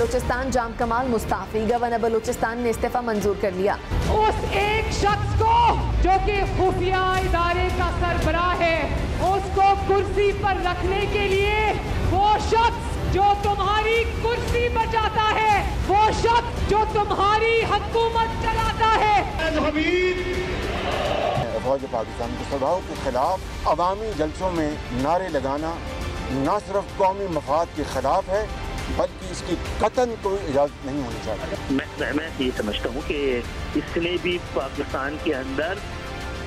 बलूचिस्तान जाम कमाल मुस्ताफी। गवर्नर बलूचिस्तान ने इस्तीफा मंजूर कर लिया। उस एक शख्स को जो कि खुफिया इदारे का सरबराह है, उसको कुर्सी पर रखने के लिए वो शख्स जो तुम्हारी कुर्सी बचाता है, वो शख्स जो तुम्हारी हुकूमत चलाता है, फौज पाकिस्तान के स्वभाव के खिलाफ अवामी जलसों में नारे लगाना न सिर्फ कौमी मफाद के खिलाफ है बल्कि इसकी कतन कोई इजाज़त नहीं होनी चाहिए। मैं ये समझता हूँ कि इसने भी पाकिस्तान के अंदर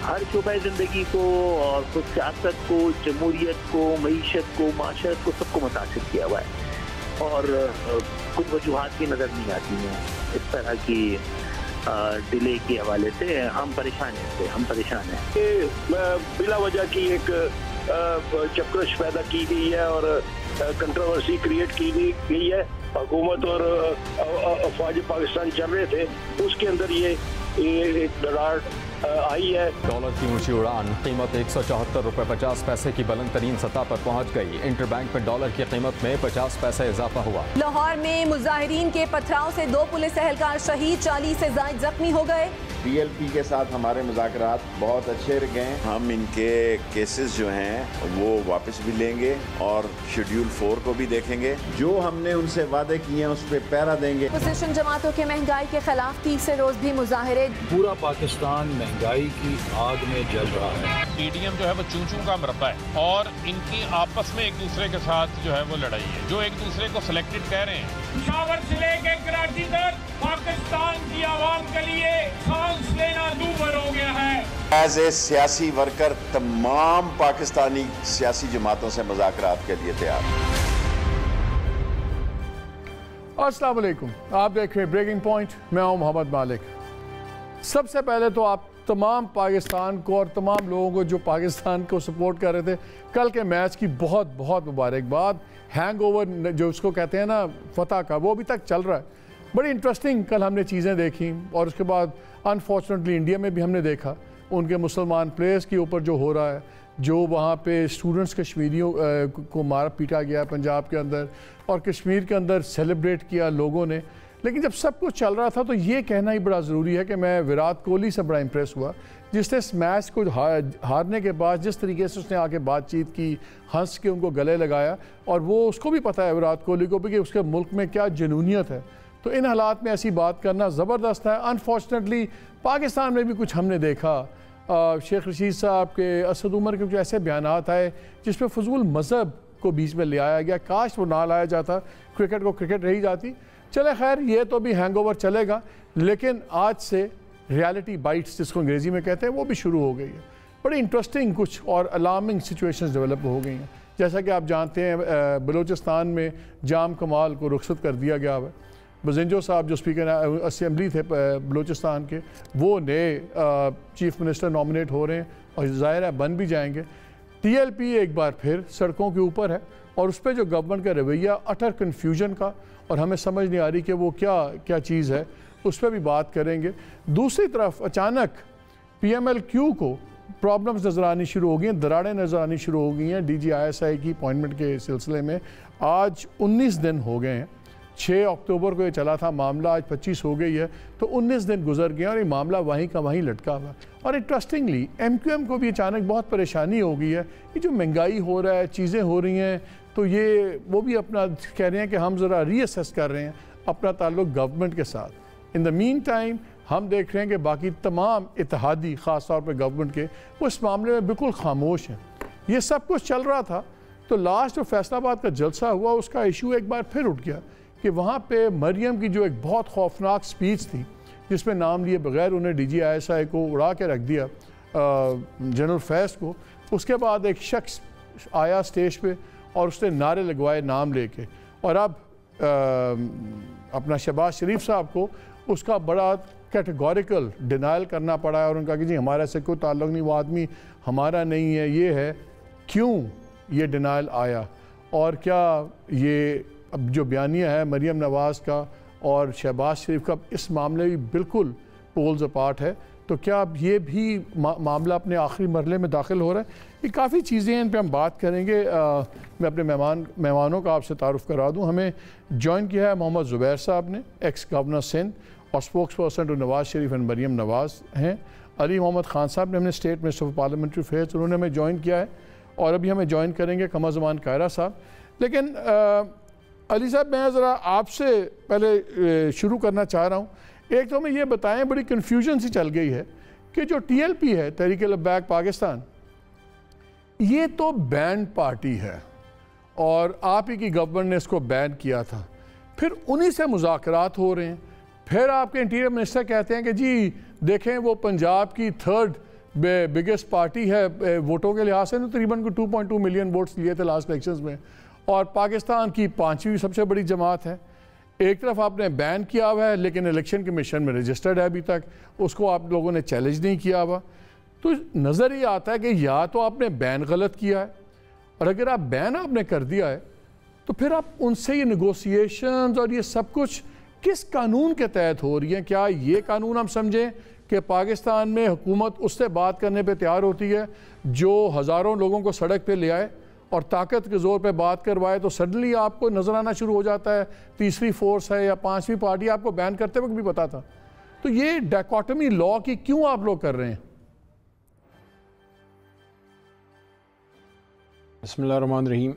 हर शोबे ज़िंदगी को और खुद सियासत को, जमहूरियत को, मईशत को, माशरत को, सबको मुतासिर किया हुआ है और कुछ वजूहात भी नज़र नहीं आती हैं इस तरह की डिले के हवाले से। हम परेशान हैं बिला वजह की एक चक्कश पैदा की गई है और कंट्रोवर्सी क्रिएट की गई है। हुकूमत और फौज पाकिस्तान चल रहे थे, उसके अंदर ये एक दरार आई है। डॉलर की ऊंची उड़ान, कीमत 174 रुपये 50 पैसे की बुलंद तरीन सतह पर पहुंच गई। इंटरबैंक में डॉलर की कीमत में 50 पैसे इजाफा हुआ। लाहौर में मुजाहिरीन के पथराव से 2 पुलिस एहलकार शहीद, 40 से ज़ायद जख्मी हो गए। PLP के साथ हमारे मुज़ाकरात बहुत अच्छे गए। हम इनके केसेस जो हैं वो वापस भी लेंगे और शेड्यूल 4 को भी देखेंगे। जो हमने उनसे वादे किए हैं उस पर पैरा देंगे। अपोजिशन जमातों के महंगाई के खिलाफ तीसरे रोज भी मुजाहिरे। पूरा पाकिस्तान महंगाई की आग में जल रहा है। PDM जो है वो चूं-चूं का मरबा है और इनकी आपस में एक दूसरे के साथ जो है वो लड़ाई है, जो एक दूसरे को सिलेक्टेड कह रहे हैं। पेशावर से लेके कराची तक पाकिस्तान की आवाम के लिए सांस लेना दूभर हो गया है। एज ए सियासी वर्कर तमाम पाकिस्तानी सियासी जमातों से मुज़ाकरात के लिए तैयार। अस्सलाम वालेकुम, आप देख रहे हैं ब्रेकिंग पॉइंट। मैं हूं मोहम्मद मालिक। सबसे पहले तो आप तमाम पाकिस्तान को और तमाम लोगों को जो पाकिस्तान को सपोर्ट कर रहे थे कल के मैच की बहुत बहुत मुबारकबाद। हैंगओवर जो उसको कहते हैं ना फतह का, वो अभी तक चल रहा है। बड़ी इंटरेस्टिंग कल हमने चीज़ें देखी और उसके बाद अनफॉर्चुनेटली इंडिया में भी हमने देखा उनके मुसलमान प्लेयर्स के ऊपर जो हो रहा है, जो वहाँ पे स्टूडेंट्स कश्मीरियों को मारा पीटा गया पंजाब के अंदर और कश्मीर के अंदर सेलिब्रेट किया लोगों ने। लेकिन जब सब कुछ चल रहा था तो ये कहना ही बड़ा ज़रूरी है कि मैं विराट कोहली से बड़ा इम्प्रेस हुआ, जिसने इस मैच को हारने के बाद जिस तरीके से उसने आके बातचीत की, हंस के उनको गले लगाया। और वो उसको भी पता है विराट कोहली को भी कि उसके मुल्क में क्या जुनूनियत है। तो इन हालात में ऐसी बात करना ज़बरदस्त है। अनफॉर्चुनेटली पाकिस्तान में भी कुछ हमने देखा, शेख रशीद साहब के, असद उमर के कुछ ऐसे बयानात आए जिसमें फजूल मज़हब को बीच में ले आया गया। काश वो ना लाया जाता, क्रिकेट को क्रिकेट रही जाती। चले खैर, ये तो भी हैंगओवर चलेगा, लेकिन आज से रियलिटी बाइट्स जिसको अंग्रेज़ी में कहते हैं वो भी शुरू हो गई है। बड़ी इंटरेस्टिंग कुछ और अलार्मिंग सिचुएशंस डेवलप हो गई हैं। जैसा कि आप जानते हैं बलूचिस्तान में जाम कमाल को रुखसत कर दिया गया है। बजिंजो साहब जो स्पीकर असम्बली थे बलूचिस्तान के, वो नए चीफ मिनिस्टर नॉमिनेट हो रहे हैं और ज़ाहिर है बन भी जाएंगे। TLP एक बार फिर सड़कों के ऊपर है और उस पर जो गवर्नमेंट का रवैया अटर कन्फ्यूजन का, और हमें समझ नहीं आ रही कि वो क्या चीज़ है, उस पर भी बात करेंगे। दूसरी तरफ अचानक PMLQ को प्रॉब्लम्स नज़र आनी शुरू हो गई हैं, दरारें नज़र आनी शुरू हो गई हैं DGISI की अपॉइंटमेंट के सिलसिले में। आज 19 दिन हो गए हैं, 6 अक्टूबर को ये चला था मामला, आज 25 हो गई है, तो 19 दिन गुजर गए और ये मामला वहीं का वहीं लटका हुआ। और इंटरेस्टिंगली MQM को भी अचानक बहुत परेशानी हो गई है। ये जो महंगाई हो रहा है, चीज़ें हो रही हैं, तो ये वो भी अपना कह रहे हैं कि हम ज़रा रीअसेस कर रहे हैं अपना ताल्लुक गवर्नमेंट के साथ। इन द मीन टाइम हम देख रहे हैं कि बाकी तमाम इत्तेहादी ख़ास तौर पर गवर्नमेंट के वो इस मामले में बिल्कुल खामोश हैं। ये सब कुछ चल रहा था तो लास्ट जो फैसलाबाद का जलसा हुआ उसका इशू एक बार फिर उठ गया कि वहाँ पे मरियम की जो एक बहुत खौफनाक स्पीच थी जिसमें नाम लिए बगैर उन्हें DGISI को उड़ा के रख दिया, जनरल फैज़ को। उसके बाद एक शख्स आया स्टेज पे और उसने नारे लगवाए नाम लेके, और अब अपना शहबाज शरीफ साहब को उसका बड़ा कैटेगोरिकल डिनाइल करना पड़ा है और उनका कि जी हमारा से कोई ताल्लुक़ नहीं, वो आदमी हमारा नहीं है। ये है क्यों ये डिनाइल आया और क्या ये अब जो बयानिया है मरियम नवाज़ का और शहबाज शरीफ का इस मामले में बिल्कुल पोल्स अपार्ट है। तो क्या अब ये भी मामला अपने आखिरी मरहले में दाखिल हो रहा है? ये काफ़ी चीज़ें हैं, इन पर हम बात करेंगे। मैं अपने मेहमानों का आपसे तारुफ़ करा दूँ। हमें ज्वाइन किया है मोहम्मद ज़ुबैर साहब ने, एक्स गवर्नर सिंध और spokesperson to Nawaz Sharif and Maryam Nawaz हैं। अली मोहम्मद ख़ान साहब ने, हमने state minister of parliamentary affairs, उन्होंने हमें ज्वाइन किया है। और अभी हमें ज्वाइन करेंगे कमर ज़मान कायरा साहब। लेकिन अली साहब, मैं ज़रा आपसे पहले शुरू करना चाह रहा हूँ। एक तो हमें ये बताएं, बड़ी कन्फ्यूजन सी चल गई है कि जो TLP है, तहरीक लब्बैक पाकिस्तान, ये तो बैन पार्टी है और आप ही की गवर्नमेंट ने इसको बैन किया था, फिर उन्हीं से मुज़ाकरात हो रहे हैं। फिर आपके इंटीरियर मिनिस्टर कहते हैं कि जी देखें वो पंजाब की 3rd बिगेस्ट पार्टी है वोटों के लिहाज से, तकरीबन को 2.2 मिलियन वोट्स लिए थे लास्ट इलेक्शंस में, और पाकिस्तान की 5वीं सबसे बड़ी जमात है। एक तरफ आपने बैन किया हुआ है लेकिन इलेक्शन कमीशन में रजिस्टर्ड है अभी तक, उसको आप लोगों ने चैलेंज नहीं किया हुआ। तो नज़र ये आता है कि या तो आपने बैन गलत किया है, और अगर आप बैन आपने कर दिया है तो फिर आप उनसे ये निगोशिएशंस और ये सब कुछ किस कानून के तहत हो रही है? क्या ये कानून हम समझें कि पाकिस्तान में हुकूमत उससे बात करने पे तैयार होती है जो हज़ारों लोगों को सड़क पे ले आए और ताकत के ज़ोर पे बात करवाए, तो सडनली आपको नज़र आना शुरू हो जाता है तीसरी फोर्स है या 5वीं पार्टी? आपको बैन करते वक्त भी पता था। तो ये डायकोटमी लॉ की क्यों आप लोग कर रहे हैं? बिस्मिल्लाहिर्रहमानिर्रहीम,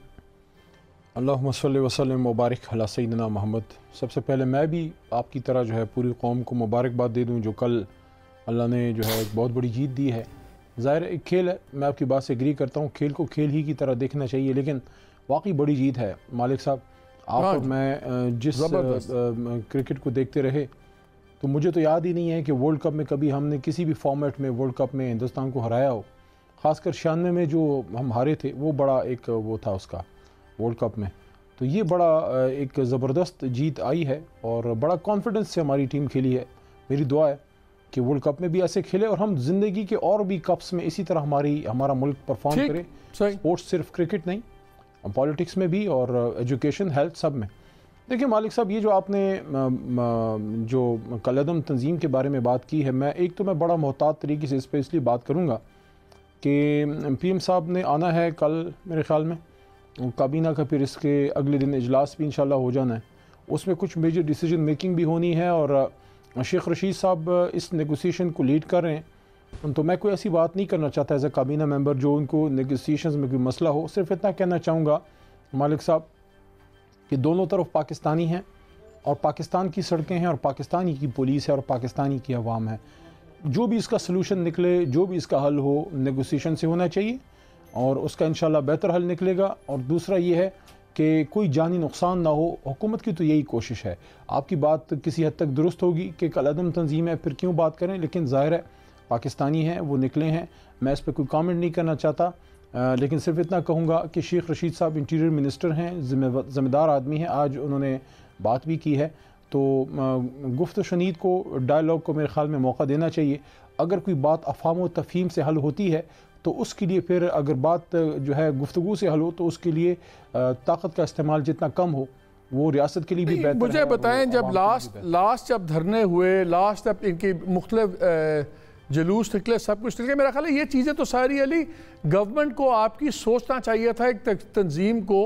अल्लाहुम्मा सल्लि व सल्लिम मुबारक अला सय्यिदिना मोहम्मद। सबसे पहले मैं भी आपकी तरह जो है पूरी कौम को मुबारकबाद दे दूं जो कल अल्लाह ने जो है एक बहुत बड़ी जीत दी है। ज़ाहिर एक खेल है, मैं आपकी बात से एग्री करता हूँ, खेल को खेल ही की तरह देखना चाहिए, लेकिन वाकई बड़ी जीत है। मालिक साहब, आप और मैं जिस क्रिकेट को देखते रहे, तो मुझे तो याद ही नहीं है कि वर्ल्ड कप में कभी हमने किसी भी फॉर्मेट में वर्ल्ड कप में हिंदुस्तान को हराया हो। ख़ासकर 96 में जो हम हारे थे वो बड़ा एक वो था उसका वर्ल्ड कप में। तो ये बड़ा एक ज़बरदस्त जीत आई है और बड़ा कॉन्फिडेंस से हमारी टीम खेली है। मेरी दुआ है कि वर्ल्ड कप में भी ऐसे खेले और हम ज़िंदगी के और भी कप्स में इसी तरह हमारा मुल्क परफॉर्म करे। स्पोर्ट्स सिर्फ क्रिकेट नहीं, पॉलिटिक्स में भी और एजुकेशन, हेल्थ, सब में। देखिए मालिक साहब, ये जो आपने जो कलअदम तंजीम के बारे में बात की है, मैं बड़ा मोहतात तरीके से इस पर इसलिए बात करूँगा कि PM साहब ने आना है कल मेरे ख़्याल में काबीना का, फिर इसके अगले दिन इजलास भी इंशाल्लाह हो जाना है। उसमें कुछ मेजर डिसीजन मेकिंग भी होनी है और शेख रशीद साहब इस नेगोशिएशन को लीड कर रहे हैं। तो मैं कोई ऐसी बात नहीं करना चाहता एज ए काबीना मेंबर जो उनको नेगोशिएशंस में कोई मसला हो। सिर्फ इतना कहना चाहूँगा मालिक साहब कि दोनों तरफ पाकिस्तानी हैं और पाकिस्तान की सड़कें हैं और पाकिस्तानी की पुलिस है और पाकिस्तानी की अवाम है। जो भी इसका सलूशन निकले, जो भी इसका हल हो, नेगोशिएशन से होना चाहिए और उसका इंशाल्लाह बेहतर हल निकलेगा। और दूसरा ये है कि कोई जानी नुकसान ना हो। हुकूमत की तो यही कोशिश है। आपकी बात किसी हद तक दुरुस्त होगी कि कलअदम तंजीम है, फिर क्यों बात करें, लेकिन ज़ाहिर है पाकिस्तानी हैं, वो निकले हैं। मैं इस पर कोई कमेंट नहीं करना चाहता, लेकिन सिर्फ इतना कहूँगा कि शेख रशीद साहब इंटीरियर मिनिस्टर हैं, ज़िम्मेदार आदमी हैं। आज उन्होंने बात भी की है, तो गुफ्त शनीद को, डायलॉग को मेरे ख़्याल में मौका देना चाहिए। अगर कोई बात अफ़हाम व तफ़हीम से हल होती है तो उसके लिए फिर अगर बात जो है गुफ्तगू से हल हो तो उसके लिए ताकत का इस्तेमाल जितना कम हो वो रियासत के लिए भी बेहतर है। मुझे बताएं, जब लास्ट जब धरने हुए, लास्ट जब इनकी मुख्तलिफ जुलूस निकले, सब कुछ निकले, मेरा ख्याल है ये चीज़ें तो सारी अली गवर्नमेंट को आपकी सोचना चाहिए था। एक तंजीम को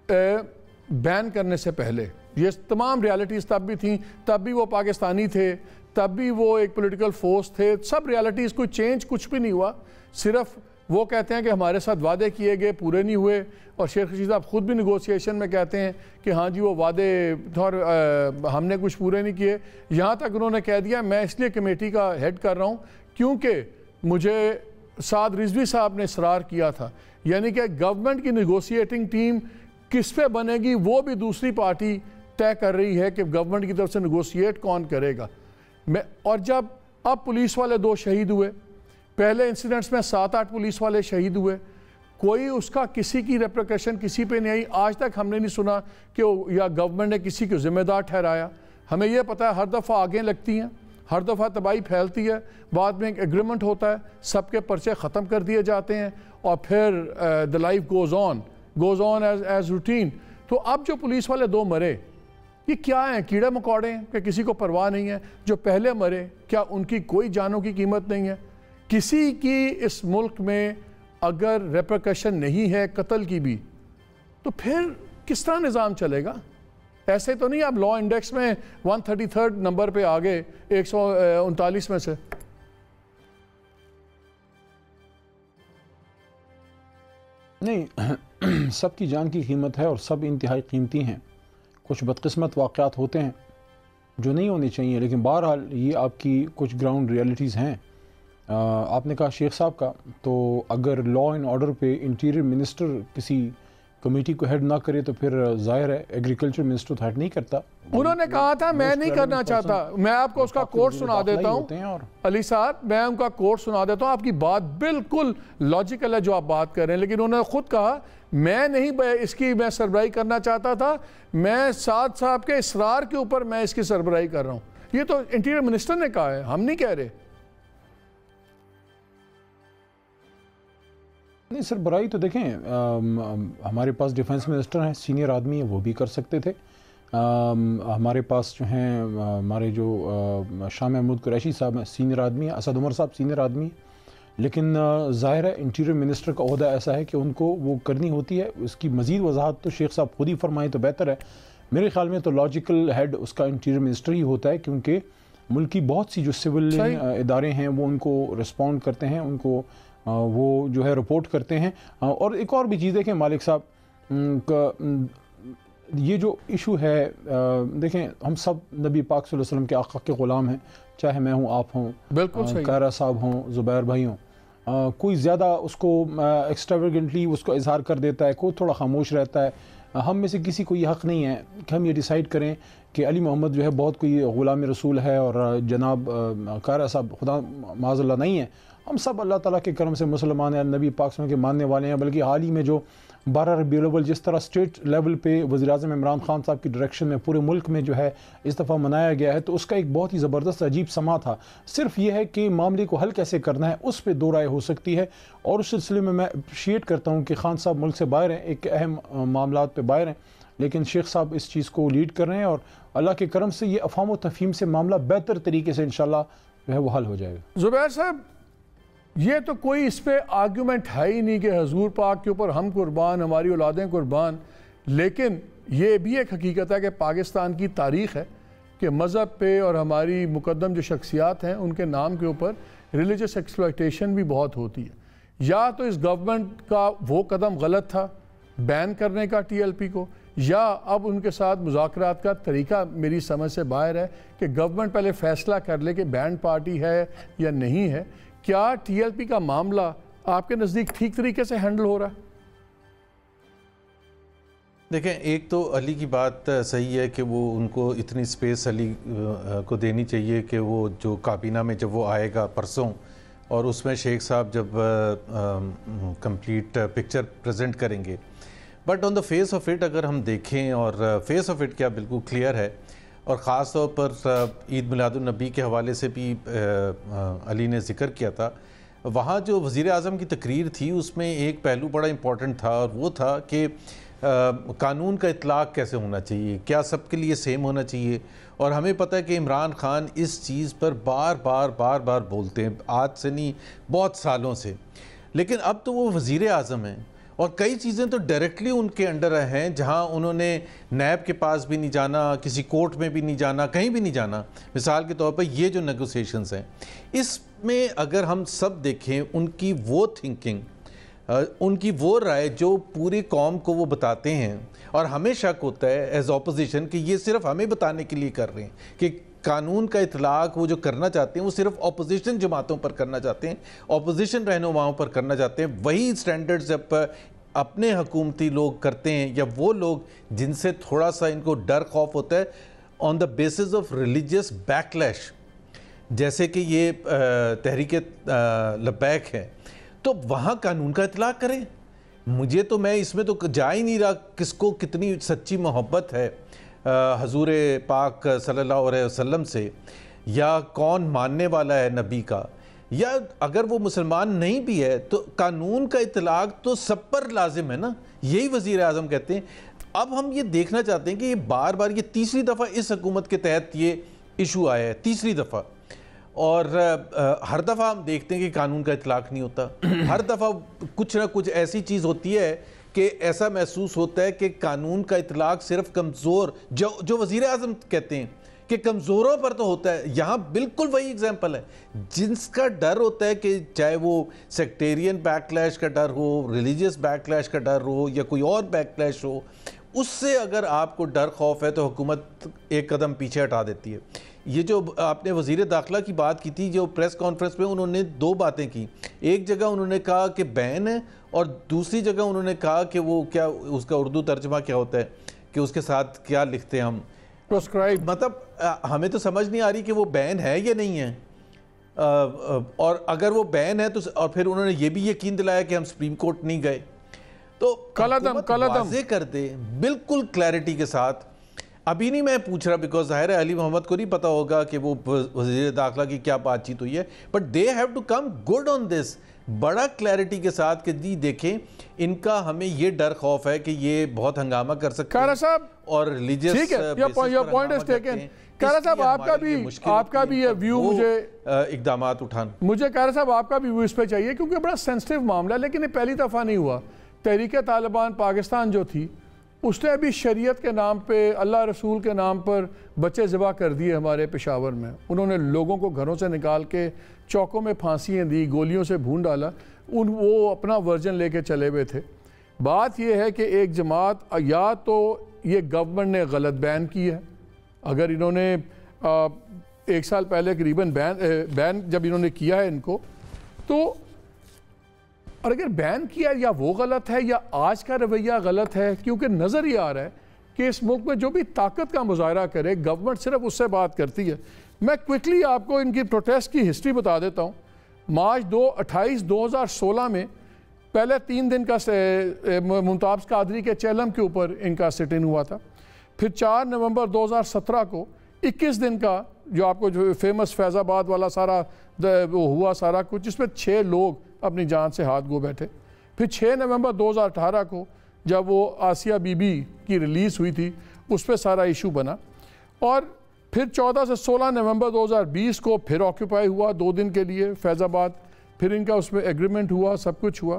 बैन करने से पहले ये तमाम रियलिटीज़ तब भी थी, तब भी वो पाकिस्तानी थे, तब भी वो एक पॉलिटिकल फोर्स थे, सब रियलिटीज़ कोई चेंज कुछ भी नहीं हुआ। सिर्फ वो कहते हैं कि हमारे साथ वादे किए गए पूरे नहीं हुए, और शेख रशीद साहब खुद भी निगोशिएशन में कहते हैं कि हाँ जी वो वादे और हमने कुछ पूरे नहीं किए। यहाँ तक उन्होंने कह दिया मैं इसलिए कमेटी का हेड कर रहा हूँ क्योंकि मुझे साद रिजवी साहब ने इसरार किया था, यानी कि गवर्नमेंट की निगोशिएटिंग टीम किस पे बनेगी वो भी दूसरी पार्टी तय कर रही है कि गवर्नमेंट की तरफ से निगोशिएट कौन करेगा। और जब अब पुलिस वाले 2 शहीद हुए, पहले इंसिडेंट्स में 7-8 पुलिस वाले शहीद हुए, कोई उसका किसी की रेप्रिकॉशन किसी पे नहीं आई। आज तक हमने नहीं सुना कि या गवर्नमेंट ने किसी को जिम्मेदार ठहराया। हमें यह पता है हर दफ़ा आगे लगती हैं, हर दफ़ा तबाही फैलती है, बाद में एक एग्रीमेंट होता है, सबके पर्चे ख़त्म कर दिए जाते हैं और फिर the life goes on as routine. तो अब जो पुलिस वाले 2 मरे, ये क्या है, कीड़े मकोड़े हैं कि किसी को परवाह नहीं है? जो पहले मरे क्या उनकी कोई जानों की कीमत नहीं है? किसी की इस मुल्क में अगर रेपरकशन नहीं है कत्ल की भी, तो फिर किस तरह निज़ाम चलेगा? ऐसे तो नहीं आप लॉ इंडेक्स में 133 नंबर पे आ गए 139 में से। नहीं, सबकी जान की कीमत है और सब इंतहाई कीमती हैं। कुछ बदकिस्मत वाक़यात होते हैं जो नहीं होने चाहिए, लेकिन बहरहाल ये आपकी कुछ ग्राउंड रियलिटीज़ हैं। आपने कहा शेख साहब का, तो अगर लॉ एंड ऑर्डर पे इंटीरियर मिनिस्टर किसी कमेटी को हेड ना करे तो फिर जाहिर है एग्रीकल्चर मिनिस्टर तो हेड नहीं करता। उन्होंने कहा था मैं नहीं करना चाहता। मैं आपको उसका कोर्स सुना देता हूँ अली साहब, मैं उनका कोर्स सुना देता हूँ। आपकी बात बिल्कुल लॉजिकल है जो आप बात कर रहे हैं, लेकिन उन्होंने खुद कहा मैं नहीं इसकी मैं सरबराही करना चाहता था, मैं साद साहब के इसरार के ऊपर मैं इसकी सरबराही कर रहा हूँ। ये तो इंटीरियर मिनिस्टर ने कहा है, हम नहीं कह रहे। नहीं सर, बराई तो देखें, हमारे पास डिफेंस मिनिस्टर हैं, सीनियर आदमी है, वो भी कर सकते थे। हमारे पास जो हैं हमारे जो शाह महमूद कुरैशी साहब हैं, सीनियर आदमी हैं, असद उमर साहब सीनियर आदमी हैं, लेकिन ज़ाहिर है इंटीरियर मिनिस्टर का ओहदा ऐसा है कि उनको वो करनी होती है। उसकी मज़ीद वजाहत तो शेख साहब खुद ही फरमाएँ तो बेहतर है। मेरे ख्याल में तो लॉजिकल हेड उसका इंटीरियर मिनिस्टर ही होता है, क्योंकि मुल्क की बहुत सी जो सिविल इदारे हैं वो उनको रिस्पॉन्ड करते हैं, उनको वो जो है रिपोर्ट करते हैं। और एक और भी चीज़ देखें मालिक साहब, ये जो इशू है, देखें हम सब नबी पाक सल्लल्लाहु अलैहि वसल्लम के आका के ग़ुलाम हैं, चाहे मैं हूँ, आप हों, बिल्कुल कायरा साहब हों, ज़ुबैर भाई हों। कोई ज़्यादा उसको एक्स्ट्रावेगेंटली उसको इजहार कर देता है, कोई थोड़ा खामोश रहता है। हम में से किसी को ये हक़ नहीं है कि हम ये डिसाइड करें कि अली मोहम्मद जो है बहुत कोई ग़ुलाम रसूल है और जनाब कायरा साहब खुदा माज़अल्लाह नहीं है। हम सब अल्लाह ताला के करम से मुसलमान हैं, नबी पाक के मानने वाले हैं। बल्कि हाल ही में जो 12 रबीउल अव्वल जिस तरह स्टेट लेवल पे वज़ीर-ए-आज़म इमरान खान साहब की डायरेक्शन में पूरे मुल्क में जो है इस दफ़ा मनाया गया है, तो उसका एक बहुत ही ज़बरदस्त अजीब समा था। सिर्फ ये है कि मामले को हल कैसे करना है उस पर दो राय हो सकती है, और उस सिलसिले में मैं अप्रिशिएट करता हूँ कि खान साहब मुल्क से बाहर हैं, एक अहम मामलात पर बाहर हैं, लेकिन शेख साहब इस चीज़ को लीड कर रहे हैं और अल्लाह के करम से ये अफ़ाम व तफ़हीम से मामला बेहतर तरीके से इंशाल्लाह जो है वो हल हो जाएगा। ज़ुबैर साहब, ये तो कोई इस पर आर्ग्यूमेंट है ही नहीं कि हजूर पाक के ऊपर हम कुर्बान, हमारी औलादें कुर्बान, लेकिन ये भी एक हकीकत है कि पाकिस्तान की तारीख़ है कि मज़हब पे और हमारी मुकद्दम जो शख्सियात हैं उनके नाम के ऊपर रिलीजियस एक्सप्लॉयटेशन भी बहुत होती है। या तो इस गवर्नमेंट का वो कदम गलत था बैन करने का TLP को, या अब उनके साथ मुज़ाकरात का तरीका मेरी समझ से बाहर है कि गवर्नमेंट पहले फ़ैसला कर ले कि बैंड पार्टी है या नहीं है। क्या TLP का मामला आपके नज़दीक ठीक तरीके से हैंडल हो रहा है? देखें, एक तो अली की बात सही है कि वो उनको इतनी स्पेस अली को देनी चाहिए कि वो जो काबीना में जब वो आएगा परसों और उसमें शेख साहब जब कंप्लीट पिक्चर प्रेजेंट करेंगे, but on the face of it अगर हम देखें, और फेस ऑफ इट क्या बिल्कुल क्लियर है, और ख़ास तौर पर ईद मिलादुन्नबी के हवाले से भी अली ने ज़िक्र किया था। वहाँ जो वज़ीर आज़म की तकरीर थी उसमें एक पहलू बड़ा इम्पॉर्टेंट था, और वो था कि कानून का इतलाक़ कैसे होना चाहिए, क्या सबके लिए सेम होना चाहिए। और हमें पता है कि इमरान खान इस चीज़ पर बार बार बोलते हैं, आज से नहीं बहुत सालों से, लेकिन अब तो वो वज़ीर आज़म हैं और कई चीज़ें तो डायरेक्टली उनके अंडर हैं, जहां उन्होंने नैब के पास भी नहीं जाना, किसी कोर्ट में भी नहीं जाना, कहीं भी नहीं जाना। मिसाल के तौर पर ये जो नेगोशिएशंस हैं, इसमें अगर हम सब देखें उनकी वो थिंकिंग, उनकी वो राय जो पूरी कौम को वो बताते हैं, और हमें शक होता है एज ऑपोजिशन कि ये सिर्फ हमें बताने के लिए कर रहे हैं कि कानून का इतलाक़ वो जो करना चाहते हैं वो सिर्फ अपोजिशन जमातों पर करना चाहते हैं, अपोजिशन रहनुमाओं पर करना चाहते हैं। वही स्टैंडर्ड्स जब अपने हुकूमती लोग करते हैं, या वो लोग जिनसे थोड़ा सा इनको डर खौफ होता है on the basis of religious backlash, जैसे कि ये तहरीक लब्बैक है, तो वहाँ कानून का इतलाक़ करें। मुझे तो मैं इसमें तो जा ही नहीं रहा किसको कितनी सच्ची मोहब्बत है हजूर पाक सल्लल्लाहु अलैहि वसल्लम से, या कौन मानने वाला है नबी का, या अगर वो मुसलमान नहीं भी है तो कानून का इतलाक़ तो सब पर लाजिम है ना। यही वज़ीर आज़म कहते हैं अब हम ये देखना चाहते हैं कि ये बार बार, ये तीसरी दफ़ा इस हुकूमत के तहत ये इशू आया है, तीसरी दफ़ा, और हर दफ़ा हम देखते हैं कि कानून का इतलाक नहीं होता। हर दफ़ा कुछ ना कुछ ऐसी चीज़ होती है कि ऐसा महसूस होता है कि कानून का इतलाक सिर्फ कमज़ोर, जो वज़ीर आज़म कहते हैं कि कमज़ोरों पर तो होता है, यहाँ बिल्कुल वही एग्जाम्पल है। जिसका डर होता है कि चाहे वो सेक्टेरियन बैकलैश का डर हो, रिलीजियस बैकलैश का डर हो, या कोई और बैकलैश हो, उससे अगर आपको डर खौफ है तो हुकूमत एक कदम पीछे हटा देती है। ये जो आपने वज़ीर दाखिला की बात की थी, जो प्रेस कॉन्फ्रेंस में उन्होंने दो बातें की। एक जगह उन्होंने कहा कि बैन है, और दूसरी जगह उन्होंने कहा कि वो क्या, उसका उर्दू तर्जमा क्या होता है कि उसके साथ क्या लिखते हैं हम, प्रोस्क्राइब। मतलब हमें तो समझ नहीं आ रही कि वो बैन है या नहीं है। और अगर वो बैन है तो, और फिर उन्होंने ये भी यकीन दिलाया कि हम सुप्रीम कोर्ट नहीं गए, तो कलदम वाज़े कर दे बिल्कुल क्लैरिटी के साथ। अभी नहीं मैं पूछ रहा, बिकॉज ज़ाहिर है अली मोहम्मद को नहीं पता होगा कि वो वज़ीर दाखिला की क्या बातचीत हुई है, but they have to come good on this, बड़ा क्लैरिटी के साथ कि जी देखें, इनका हमें ये डर खौफ है कि ये बहुत हंगामा कर सकते हैं साहब, और रिलीजियस, ठीक है, योर पॉइंट इज टेकन। कारा साहब आपका भी ये व्यू, मुझे इकदाम उठान, मुझे कारा साहब आपका भी व्यू इस पे चाहिए, क्योंकि बड़ा सेंसिटिव मामला है। लेकिन ये पहली दफ़ा नहीं हुआ। तहरीक तालिबान पाकिस्तान जो थी, उसने अभी शरीयत के नाम पे, अल्लाह रसूल के नाम पर बच्चे ज़िबा कर दिए हमारे पेशावर में। उन्होंने लोगों को घरों से निकाल के चौकों में फांसियाँ दी, गोलियों से भून डाला। वो अपना वर्जन लेके चले हुए थे। बात यह है कि एक जमात, या तो ये गवर्नमेंट ने गलत बैन की है, अगर इन्होंने 1 साल पहले करीबन बैन जब इन्होंने किया है इनको, तो और अगर बैन किया या वो गलत है या आज का रवैया गलत है, क्योंकि नज़र ये आ रहा है कि इस मुल्क में जो भी ताकत का मुजाहरा करे, गवर्नमेंट सिर्फ उससे बात करती है। मैं क्विकली आपको इनकी प्रोटेस्ट की हिस्ट्री बता देता हूँ। मार्च 28 2016 में पहले 3 दिन का मुमताज़ कादरी के चैलम के ऊपर इनका सिट इन हुआ था। फिर 4 नवंबर 2017 को 21 दिन का, जो आपको जो फेमस फैज़ाबाद वाला सारा वो हुआ सारा कुछ, जिसमें 6 लोग अपनी जान से हाथ गो बैठे। फिर 6 नवंबर 2018 को जब वो आसिया बीबी की रिलीज़ हुई थी, उस पर सारा इशू बना। और फिर 14 से 16 नवंबर 2020 को फिर ऑक्यूपाई हुआ 2 दिन के लिए फैज़ाबाद। फिर इनका उसमें एग्रीमेंट हुआ, सब कुछ हुआ।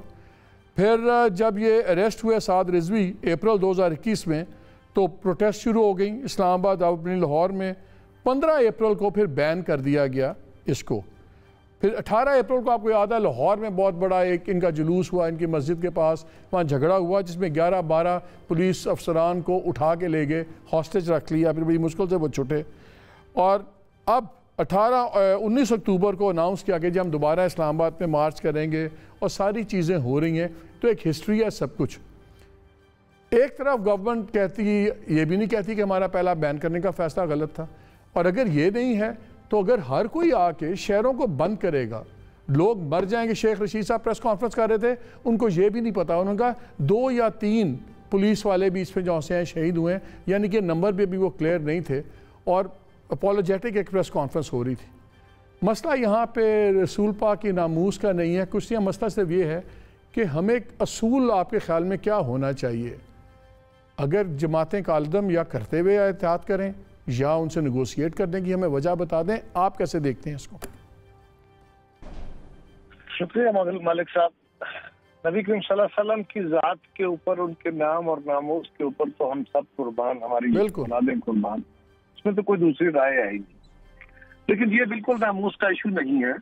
फिर जब ये अरेस्ट हुए साद रिजवी अप्रैल 2021 में, तो प्रोटेस्ट शुरू हो गई इस्लामाबाद, अपनी लाहौर में। 15 अप्रैल को फिर बैन कर दिया गया इसको। फिर 18 अप्रैल को आपको याद है लाहौर में बहुत बड़ा एक इनका जुलूस हुआ, इनकी मस्जिद के पास, वहाँ झगड़ा हुआ, जिसमें 11-12 पुलिस अफसरान को उठा के ले गए, हॉस्टेज रख लिया, फिर बड़ी मुश्किल से वो छुटे। और अब 19 अक्टूबर को अनाउंस किया गया कि हम दोबारा इस्लामाबाद में मार्च करेंगे, और सारी चीज़ें हो रही हैं। तो एक हिस्ट्री है सब कुछ। एक तरफ गवर्नमेंट कहती, ये भी नहीं कहती कि हमारा पहला बैन करने का फैसला गलत था। और अगर ये नहीं है, तो अगर हर कोई आके शहरों को बंद करेगा, लोग मर जाएंगे। शेख रशीद साहब प्रेस कॉन्फ्रेंस कर रहे थे, उनको ये भी नहीं पता, उन्होंने कहा 2 या 3 पुलिस वाले भी इसमें जो से हैं शहीद हुए हैं, यानी कि नंबर भी वो क्लियर नहीं थे। और अपोलोजेटिक एक प्रेस कॉन्फ्रेंस हो रही थी। मसला यहाँ पे रसूल पाक की नामूस का नहीं है कुछ, नहीं, मसला सिर्फ ये है कि हमें असूल आपके ख्याल में क्या होना चाहिए। अगर जमातें कालदम या करते हुए एहतियात करें, या उनसे नेगोशिएट करने की हमें वजह बता दें। आप कैसे देखते हैं इसको? शुक्रिया मालिक साहब। नबी करीम सल्लल्लाहु अलैहि वसल्लम की जात के ऊपर, उनके नाम और नामोस के ऊपर तो हम सब कुर्बान, हमारी औलादें कुर्बान, इसमें तो कोई दूसरी राय है ही नहीं। लेकिन ये बिल्कुल नामूस का इशू नहीं है,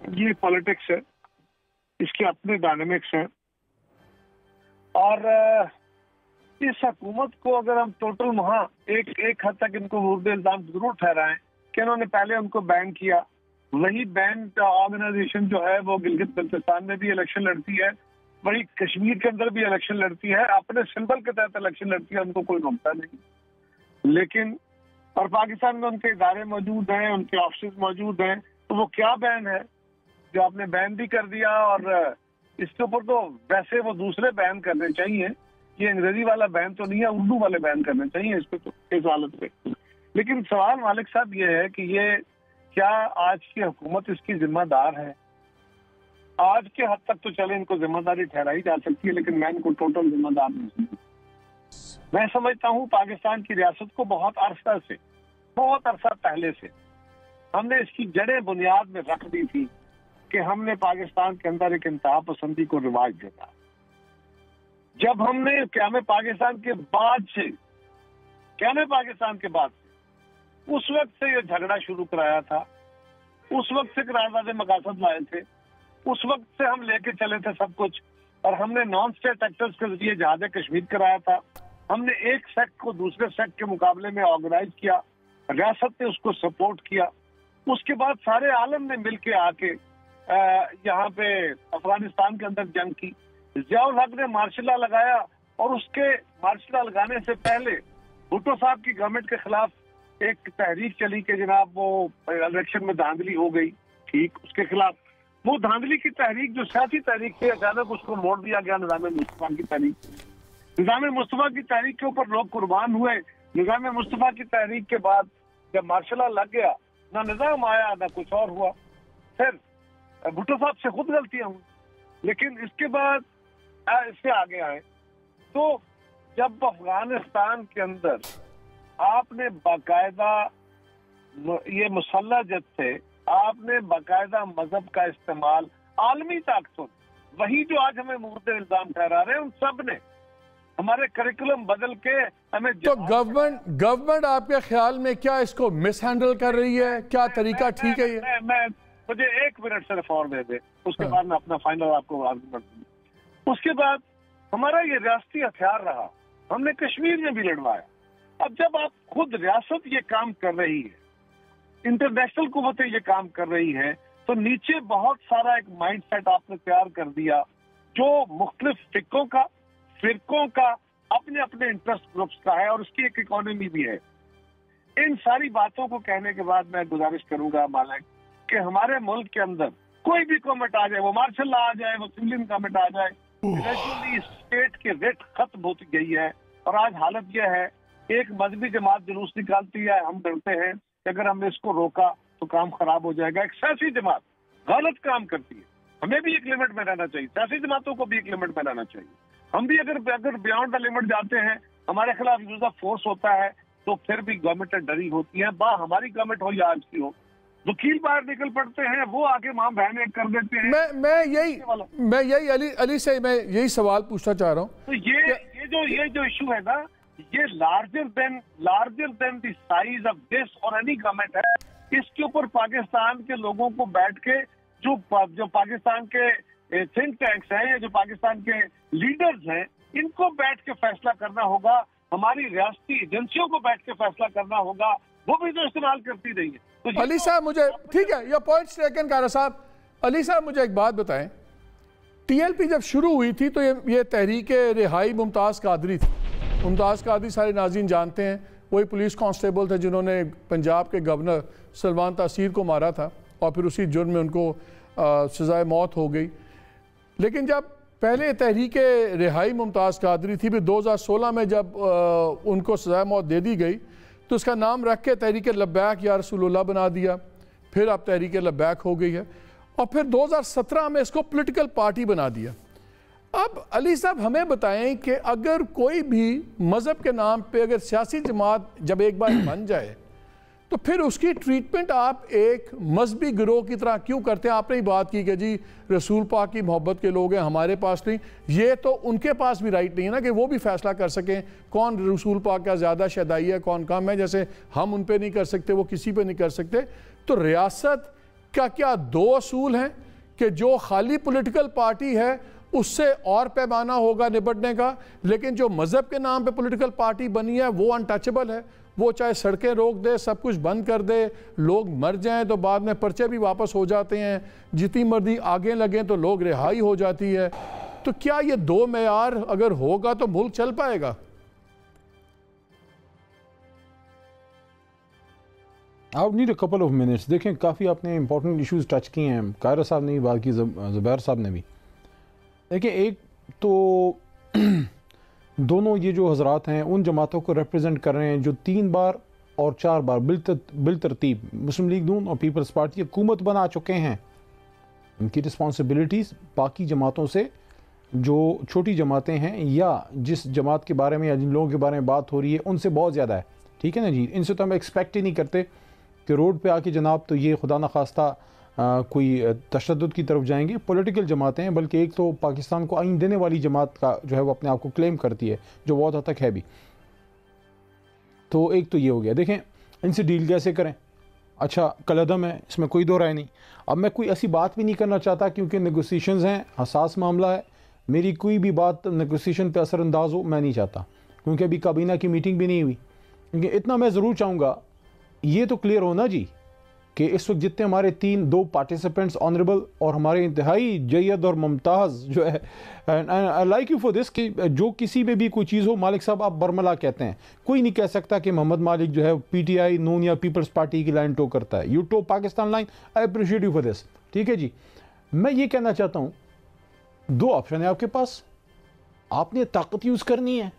ये पॉलिटिक्स है, इसके अपने डायनेमिक्स हैं। और इस हुकूमत को अगर हम टोटल वहाँ एक हद तक इनको मुर्दे इल्जाम जरूर ठहराएं कि उन्होंने पहले उनको बैन किया, वही बैन ऑर्गेनाइजेशन जो है वो गिलगित बल्तिस्तान में भी इलेक्शन लड़ती है, वही कश्मीर के अंदर भी इलेक्शन लड़ती है, अपने सिंबल के तहत इलेक्शन लड़ती है, उनको कोई रोकता नहीं। लेकिन और पाकिस्तान में उनके इदारे मौजूद हैं, उनके ऑफिस मौजूद हैं, तो वो क्या बैन है जो आपने बैन भी कर दिया। और इसके ऊपर तो वैसे वो दूसरे बैन करने चाहिए, ये अंग्रेजी वाला बैन तो नहीं है, उर्दू वाले बैन करने चाहिए इस पे तो, इस हालत पे। लेकिन सवाल मालिक साहब ये है कि ये क्या आज की हुकूमत इसकी जिम्मेदार है? आज के हद तक तो चले इनको जिम्मेदारी ठहराई जा सकती है, लेकिन मैं इनको टोटल जिम्मेदार नहीं समझता। मैं समझता हूँ पाकिस्तान की रियासत को बहुत अरसा पहले से हमने इसकी जड़ें बुनियाद में रख दी थी कि हमने पाकिस्तान के अंदर एक इंतहा पसंदी को रिवाज देना। जब हमने क़याम पाकिस्तान के बाद से उस वक्त से ये झगड़ा शुरू कराया था, उस वक्त से करारदाद मकासद लाए थे, उस वक्त से हम लेके चले थे सब कुछ, और हमने नॉन स्टेट एक्टर्स के जरिए जहाज कश्मीर कराया था। हमने एक सेक्ट को दूसरे सेक्ट के मुकाबले में ऑर्गेनाइज किया, रियासत ने उसको सपोर्ट किया। उसके बाद सारे आलम ने मिलके आके यहाँ पे अफगानिस्तान के अंदर जंग की। जियाउल हक ने मार्शल लॉ लगाया, और उसके मार्शल लॉ लगाने से पहले भुट्टो साहब की गवर्नमेंट के खिलाफ एक तहरीक चली कि जनाब वो इलेक्शन में धांधली हो गई। ठीक, उसके खिलाफ वो धांधली की तहरीक जो सियासी तहरीक थी, अचानक उसको मोड़ दिया गया निज़ाम मुस्तफा की तहरीक। निज़ाम मुस्तफा की तहरीक के ऊपर लोग कुर्बान हुए। निज़ाम मुस्तफा की तहरीक के बाद जब मार्शल लॉ लग गया, ना निज़ाम आया ना कुछ और हुआ। फिर भुट्टो साहब से खुद गलतियां हुई, लेकिन इसके बाद इससे आगे आए तो जब अफगानिस्तान के अंदर आपने बाकायदा ये मुसल्लह जद से आपने बाकायदा मजहब का इस्तेमाल आलमी ताकतों, वही जो आज हमें मुर्दे इल्जाम ठहरा रहे हैं, उन सब ने हमारे करिकुलम बदल के हमें। तो गवर्नमेंट आपके ख्याल में क्या इसको मिस हैंडल कर रही है? क्या तरीका ठीक है ये? मुझे 1 मिनट सिर्फ और दे दे, उसके बाद मैं अपना फाइनल आपको आर्गुमेंट दूंगा। उसके बाद हमारा ये रियासती हथियार रहा, हमने कश्मीर में भी लड़वाया। अब जब आप खुद रियासत ये काम कर रही है, इंटरनेशनल कुव्वतें ये काम कर रही है, तो नीचे बहुत सारा एक माइंड सेट आपने तैयार कर दिया जो मुख्तलिफ फिरकों का अपने अपने इंटरेस्ट ग्रुप्स का है, और उसकी एक इकोनॉमी भी है। इन सारी बातों को कहने के बाद मैं गुजारिश करूंगा मालिक कि हमारे मुल्क के अंदर कोई भी गवर्नमेंट आ जाए, वो मार्शल लॉ आ जाए, वो सिविलियन गवर्नमेट आ जाए, ग्रेजुअली स्टेट की रेट खत्म होती गई है। और आज हालत यह है, एक मजहबी जमात जुलूस निकालती है, हम डरते हैं कि अगर हमने इसको रोका तो काम खराब हो जाएगा। एक सियासी जमात गलत काम करती है, हमें भी एक लिमिट में रहना चाहिए, सियासी जमातों को भी एक लिमिट में रहना चाहिए। हम भी अगर बियॉन्ड द लिमिट जाते हैं, हमारे खिलाफ यूज ऑफ फोर्स होता है, तो फिर भी गवर्नमेंट डरी होती है। हमारी गवर्नमेंट हो या आज की हो, वकील बाहर निकल पड़ते हैं, वो आके मां बहन कर देते हैं। मैं यही अली से मैं यही सवाल पूछना चाह रहा हूँ। तो ये जो इशू है ना, ये larger than the size of this और एनी गवर्नमेंट है। इसके ऊपर पाकिस्तान के लोगों को बैठ के जो पाकिस्तान के थिंक टैंक्स हैं या जो पाकिस्तान के लीडर्स हैं, इनको बैठ के फैसला करना होगा। हमारी रियासती एजेंसियों को बैठ के फैसला करना होगा, वो भी तो इस्तेमाल करती रही है। तो अली साहब मुझे ठीक है, योर पॉइंट्स टेकन कारा साहब। अली साहब मुझे एक बात बताएं, टीएलपी जब शुरू हुई थी तो ये तहरीक रिहाई मुमताज़ कादरी थी। मुमताज़ कादरी सारे नाज़रीन जानते हैं, वही पुलिस कांस्टेबल थे जिन्होंने पंजाब के गवर्नर सलमान तासीर को मारा था, और फिर उसी जुर्म में उनको सज़ाए मौत हो गई। लेकिन जब पहले तहरीक रिहाई मुमताज़ कादरी थी, फिर 2016 में जब उनको सज़ाए मौत दे दी गई तो उसका नाम रख के तहरीक लब्बैक या रसूलुल्लाह बना दिया। फिर अब तहरीक लब्बैक हो गई है, और फिर 2017 में इसको पॉलिटिकल पार्टी बना दिया। अब अली साहब हमें बताएं कि अगर कोई भी मज़हब के नाम पे अगर सियासी जमात जब एक बार बन जाए तो फिर उसकी ट्रीटमेंट आप एक मजहबी गिरोह की तरह क्यों करते हैं? आपने ही बात की कि जी रसूल पाक की मोहब्बत के लोग हैं, हमारे पास नहीं। ये तो उनके पास भी राइट नहीं है ना कि वो भी फैसला कर सकें कौन रसूल पाक का ज़्यादा शदाई है, कौन कम है। जैसे हम उन पर नहीं कर सकते, वो किसी पर नहीं कर सकते। तो रियासत का क्या 2 असूल हैं कि जो खाली पॉलिटिकल पार्टी है उससे और पैमाना होगा निपटने का, लेकिन जो मज़हब के नाम पे पॉलिटिकल पार्टी बनी है वो अनटचेबल है। वो चाहे सड़कें रोक दे, सब कुछ बंद कर दे, लोग मर जाएं तो बाद में पर्चे भी वापस हो जाते हैं, जितनी मर्जी आगे लगें तो लोग रिहाई हो जाती है। तो क्या ये 2 मेयार अगर होगा तो मुल्क चल पाएगा? I need a couple of minutes. देखें, काफ़ी आपने इंपॉर्टेंट इश्यूज टच किए हैं, कायरा साहब ने भी बात की, ज़ुबैर साहब ने भी। देखिए, एक तो दोनों ये जो हजरात हैं उन जमातों को रिप्रेजेंट कर रहे हैं जो 3 बार और 4 बार बिलतरतीब मुस्लिम लीग नून और पीपल्स पार्टी हुकूमत बना चुके हैं। इनकी रिस्पॉन्सिबिलिटीज़ बाकी जमातों से जो छोटी जमातें हैं या जिस जमात के बारे में या जिन लोगों के बारे में बात हो रही है उनसे बहुत ज़्यादा है, ठीक है ना जी। इनसे तो हम एक्सपेक्ट ही नहीं करते कि रोड पे आके जनाब तो ये खुदा न खास्ता कोई तशद्दुद की तरफ जाएंगे। पॉलिटिकल जमातें हैं, बल्कि एक तो पाकिस्तान को आइन देने वाली जमात का जो है वो अपने आप को क्लेम करती है, जो बहुत हद तक है भी। तो एक तो ये हो गया। देखें इनसे डील कैसे करें। अच्छा कलअदम है, इसमें कोई दो राय नहीं। अब मैं कोई ऐसी बात भी नहीं करना चाहता क्योंकि नेगोशिएशंस हैं, हसास मामला है। मेरी कोई भी बात नेगोशिएशन पे असरअंदाज हो मैं नहीं चाहता, क्योंकि अभी काबीना की मीटिंग भी नहीं हुई। क्योंकि इतना मैं ज़रूर चाहूँगा ये तो क्लियर होना जी कि इस वक्त जितने हमारे दो पार्टिसिपेंट्स ऑनरेबल और हमारे इंतहाई जयद और मुमताज़ जो है, I like you for this, कि जो किसी में भी कोई चीज़ हो मालिक साहब आप बरमला कहते हैं। कोई नहीं कह सकता कि मोहम्मद मालिक जो है PTI नून या पीपल्स पार्टी की लाइन टो करता है। You toe Pakistan line, I appreciate you for this, ठीक है जी। मैं ये कहना चाहता हूँ दो ऑप्शन है आपके पास, आपने ताकत यूज़ करनी है,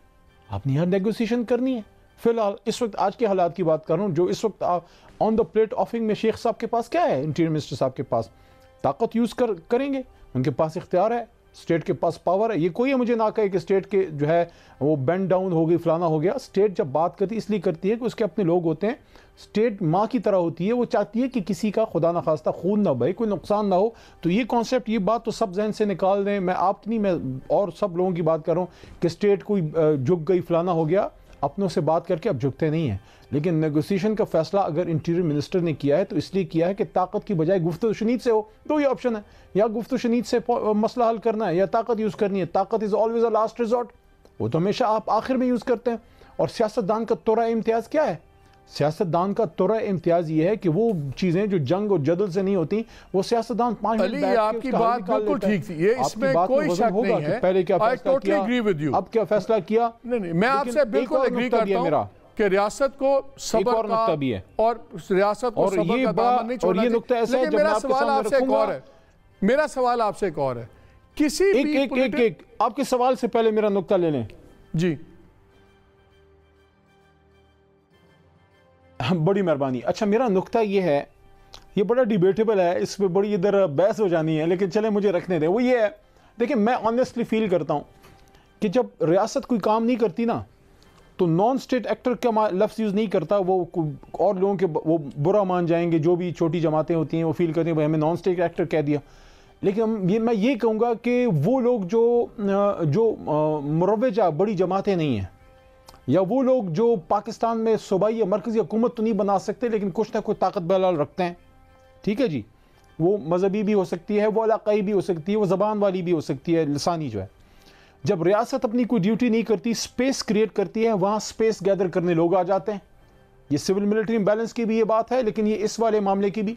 आपने यहाँ नेगोशिएशन करनी है। फिलहाल इस वक्त आज के हालात की बात कर रहा हूँ, जो इस वक्त ऑन द प्लेट ऑफिंग में शेख साहब के पास क्या है, इंटीरियर मिनिस्टर साहब के पास ताकत यूज़ करेंगे, उनके पास इख्तियार है, स्टेट के पास पावर है। ये कोई मुझे ना कहे कि स्टेट के जो है वो बेंड डाउन हो गई फलाना हो गया। स्टेट जब बात करती है इसलिए करती है कि उसके अपने लोग होते हैं। स्टेट माँ की तरह होती है, वो चाहती है कि किसी का खुदा ना खास्ता खून ना बहे, कोई नुकसान ना हो। तो ये कॉन्सेप्ट, ये बात तो सब जहन से निकाल दें। मैं आपकी नहीं, मैं और सब लोगों की बात कर रहा हूँ कि स्टेट कोई झुक गई फलाना हो गया। अपनों से बात करके अब झुकते नहीं हैं। लेकिन नेगोशिएशन का फैसला अगर इंटीरियर मिनिस्टर ने किया है तो इसलिए किया है कि ताकत की बजाय गुफ्तगू शनीद से हो। दो ही ऑप्शन है, या गुफ्तगू शनीद से मसला हल करना है या ताकत यूज़ करनी है। ताकत is always a last resort, वो तो हमेशा आप आखिर में यूज़ करते हैं। और सियासतदान का तोरा इम्तियाज़ क्या है? सियासतदान का तोरा इम्तियाज़ ये है कि वो चीज़ें जो जंग और जदल से नहीं होती वो सियासतदान 5 मिनट बैठ के आपकी बात बिल्कुल ठीक थी, ये इसमें कोई शक नहीं है। पहले क्या फैसला किया, अब क्या फैसला किया? नहीं, मैं आपसे बिल्कुल एग्री करता हूं कि रियासत को सबर का भी है और रियासत को सबर का दामन नहीं छोड़ना चाहिए। लेकिन मेरा सवाल आपसे एक और है, मेरा सवाल आपसे एक और है, किसी एक आपके सवाल से पहले मेरा नुक्ता ले लें जी। बड़ी मेहरबानी। अच्छा मेरा नुक्ता ये है, ये बड़ा डिबेटेबल है, इस पर बड़ी इधर बहस हो जानी है, लेकिन चले मुझे रखने दें। वो ये है, देखिए मैं ऑनेस्टली फील करता हूँ कि जब रियासत कोई काम नहीं करती ना तो नॉन स्टेट एक्टर का लफ्ज़ यूज़ नहीं करता। वो और लोगों के वो बुरा मान जाएंगे, जो भी छोटी जमातें होती हैं वो फील करती हैं भाई हमें नॉन स्टेट एक्टर कह दिया। लेकिन मैं ये कहूँगा कि वो लोग जो मुरव्वजा बड़ी जमातें नहीं हैं, या वो लोग जो पाकिस्तान में सूबाई या मरकज़ी हुकूमत तो नहीं बना सकते लेकिन कुछ ना कुछ ताकत बहरहाल रखते हैं, ठीक है जी। वो मजहबी भी हो सकती है, वो इलाकाई भी हो सकती है, वो ज़बान वाली भी हो सकती है, लसानी जो है। जब रियासत अपनी कोई ड्यूटी नहीं करती, स्पेस क्रिएट करती है, वहाँ स्पेस गैदर करने लोग आ जाते हैं। ये सिविल मिलिट्री बैलेंस की भी ये बात है, लेकिन ये इस वाले मामले की भी।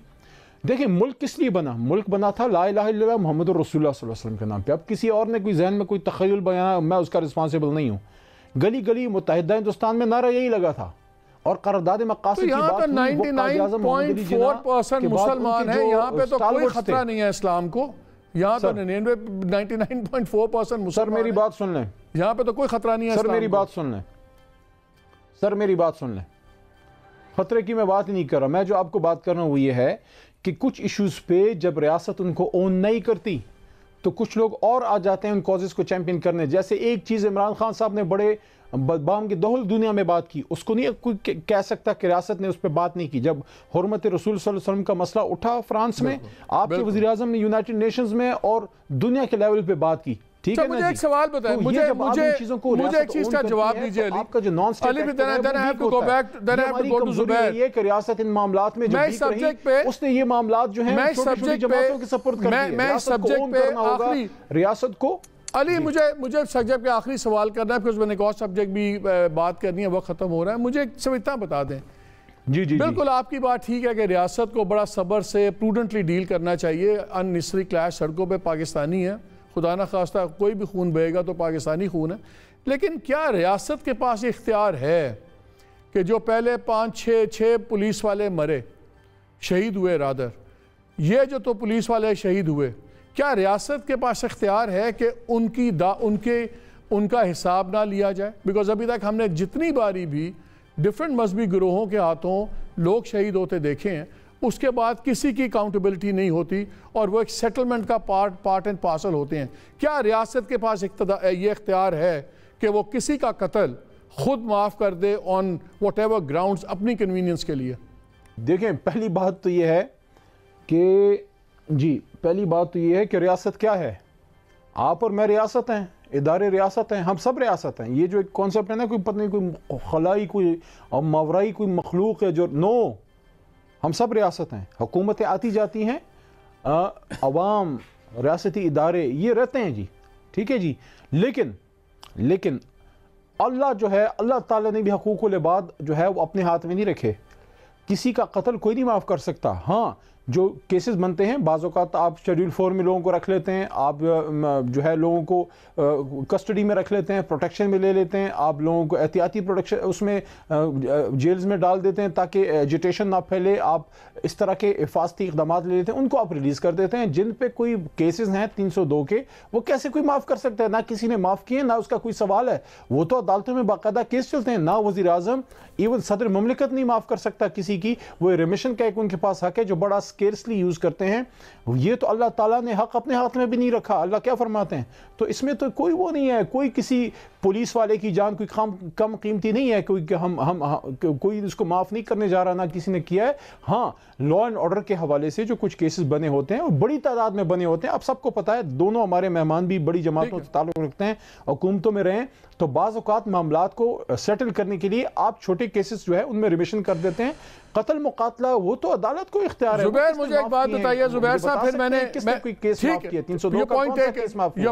देखिए मुल्क किस लिए बना? मुल्क बना था ला इलाहा इल्लल्लाह मुहम्मद रसूलुल्लाह सल्लल्लाहु अलैहि वसल्लम के नाम पे। अब किसी और ने कोई जहन में कोई तख़य्युल बनाया, मैं उसका रिस्पॉन्सिबल नहीं हूँ। गली गली मुत्तहिदा हिंदुस्तान में नारा यही लगा था और करारदाद मकासद की बात हुई। 99.4% मुसलमान हैं, यहाँ पे तो कोई खतरा नहीं है इस्लाम को। यहाँ तो 99.4% मुसलमान। सर मेरी बात सुन लें, यहाँ पे तो कोई खतरा नहीं है। सर मेरी बात सुन लें, सर मेरी बात सुन लें। खतरे की मैं बात ही नहीं कर रहा, मैं जो आपको बात कर रहा हूँ वो ये है कि कुछ इश्यूज पे जब रियासत उनको ओन नहीं करती तो कुछ लोग और आ जाते हैं उन कॉजेस को चैंपियन करने। जैसे एक चीज़ इमरान खान साहब ने बड़े बाम की दोहल दुनिया में बात की, उसको नहीं कोई कह सकता कि रियासत ने उस पर बात नहीं की। जब हुर्मत रसूल सल्लल्लाहु अलैहि वसल्लम का मसला उठा फ्रांस में, आपके वज़ीर आज़म ने यूनाइटेड नेशंस में और दुनिया के लेवल पे बात की, ठीक है। मुझे एक सवाल बताएं, मुझे एक चीज का जवाब दीजिए अली। आपका जो नॉन स्टेट ये कि रियासत इन मामलात में मैं सब्जेक्ट पे उसने ये मामलात जो हैं छोटी-छोटी जमातों के सपोर्ट कर दिए। मैं सब्जेक्ट पे आखिरी रियासत को अली मुझे सब्जेक्ट पे आखिरी सवाल करना है, बिकॉज मैंने एक और सब्जेक्ट भी बात करनी है, वो खत्म हो रहा है। मुझे सब इतना बता दें। जी जी बिल्कुल आपकी बात ठीक है कि रियासत को बड़ा सब्र से प्रूडेंटली डील करना चाहिए। अननेसेसरी क्लैश सड़कों पे पाकिस्तानी है, खुदा ना खास्ता कोई भी खून बहेगा तो पाकिस्तानी खून है। लेकिन क्या रियासत के पास इख्तियार है कि जो पहले 5-6 पुलिस वाले मरे, शहीद हुए, रादर ये जो तो पुलिस वाले शहीद हुए, क्या रियासत के पास इख्तियार है कि उनका हिसाब ना लिया जाए? बिकॉज अभी तक हमने जितनी बारी भी डिफरेंट मजहबी गिरोहों के हाथों लोग शहीद होते देखे हैं उसके बाद किसी की अकाउंटेबिलिटी नहीं होती और वो एक सेटलमेंट का पार्ट एंड पार्सल होते हैं। क्या रियासत के पास ये इख्तियार है कि वो किसी का कत्ल खुद माफ़ कर दे ऑन वट एवर ग्राउंड्स अपनी कन्वीनियंस के लिए? देखें, पहली बात तो ये है कि रियासत क्या है? आप और मैं रियासत हैं, इदारे रियासत हैं, हम सब रियासत हैं। ये जो एक कॉन्सेप्ट है ना, कोई पता नहीं कोई खलाई कोई और मावराई कोई मखलूक है जो, नो, हम सब रियासत हैं। हुकूमतें आती जाती हैं, अवाम, रियासती इदारे ये रहते हैं जी, ठीक है जी। लेकिन अल्लाह जो है, अल्लाह ताला ने भी हकूकुल इबाद जो है वो अपने हाथ में नहीं रखे। किसी का कत्ल कोई नहीं माफ़ कर सकता। हाँ, जो केसेस बनते हैं बाज़ औक़ात आप शेड्यूल 4 में लोगों को रख लेते हैं, आप जो है लोगों को कस्टडी में रख लेते हैं, प्रोटेक्शन में ले लेते हैं, आप लोगों को एहतियाती प्रोटेक्शन उसमें जेल्स में डाल देते हैं ताकि एजिटेशन ना फैले। आप इस तरह के हिफाजती इक़दाम ले लेते हैं, उनको आप रिलीज़ कर देते हैं। जिन पे कोई केसेस हैं 302 के, वो कैसे कोई माफ़ कर सकता है? ना किसी ने माफ़ किए, ना उसका कोई सवाल है। वो तो अदालतों में बाकायदा केस चलते हैं। ना वज़ीर आज़म, इवन सदर ममलिकत नहीं माफ़ कर सकता किसी की। वो रिमिशन का एक उनके पास हक है जो बड़ा स्केर्सली यूज़ करते हैं। ये तो अल्लाह ताला ने हक अपने हाथ में भी नहीं रखा। अल्लाह क्या फरमाते हैं? तो इसमें तो कोई वो नहीं है, कोई किसी पुलिस वाले की जान कोई कम कीमती नहीं है, कोई उसको माफ़ नहीं करने जा रहा, ना किसी ने किया है। हाँ, लॉ एंड ऑर्डर के हवाले से जो कुछ केसेस बने होते हैं और बड़ी तादाद में बने होते हैं। अब सबको पता है, दोनों हमारे मेहमान भी बड़ी जमातों से ताल्लुक़ रखते हैं, हुकूमतों में रहें, तो बाज़ औक़ात मामलात को सेटल करने के लिए आप छोटे केसेस जो है उनमें रिमिशन कर देते हैं। कत्ल मुकातला वो तो अदालत को इख्तियार है। जुबैर, मुझे एक बात बताइए जुबैर साहब, फिर मैंने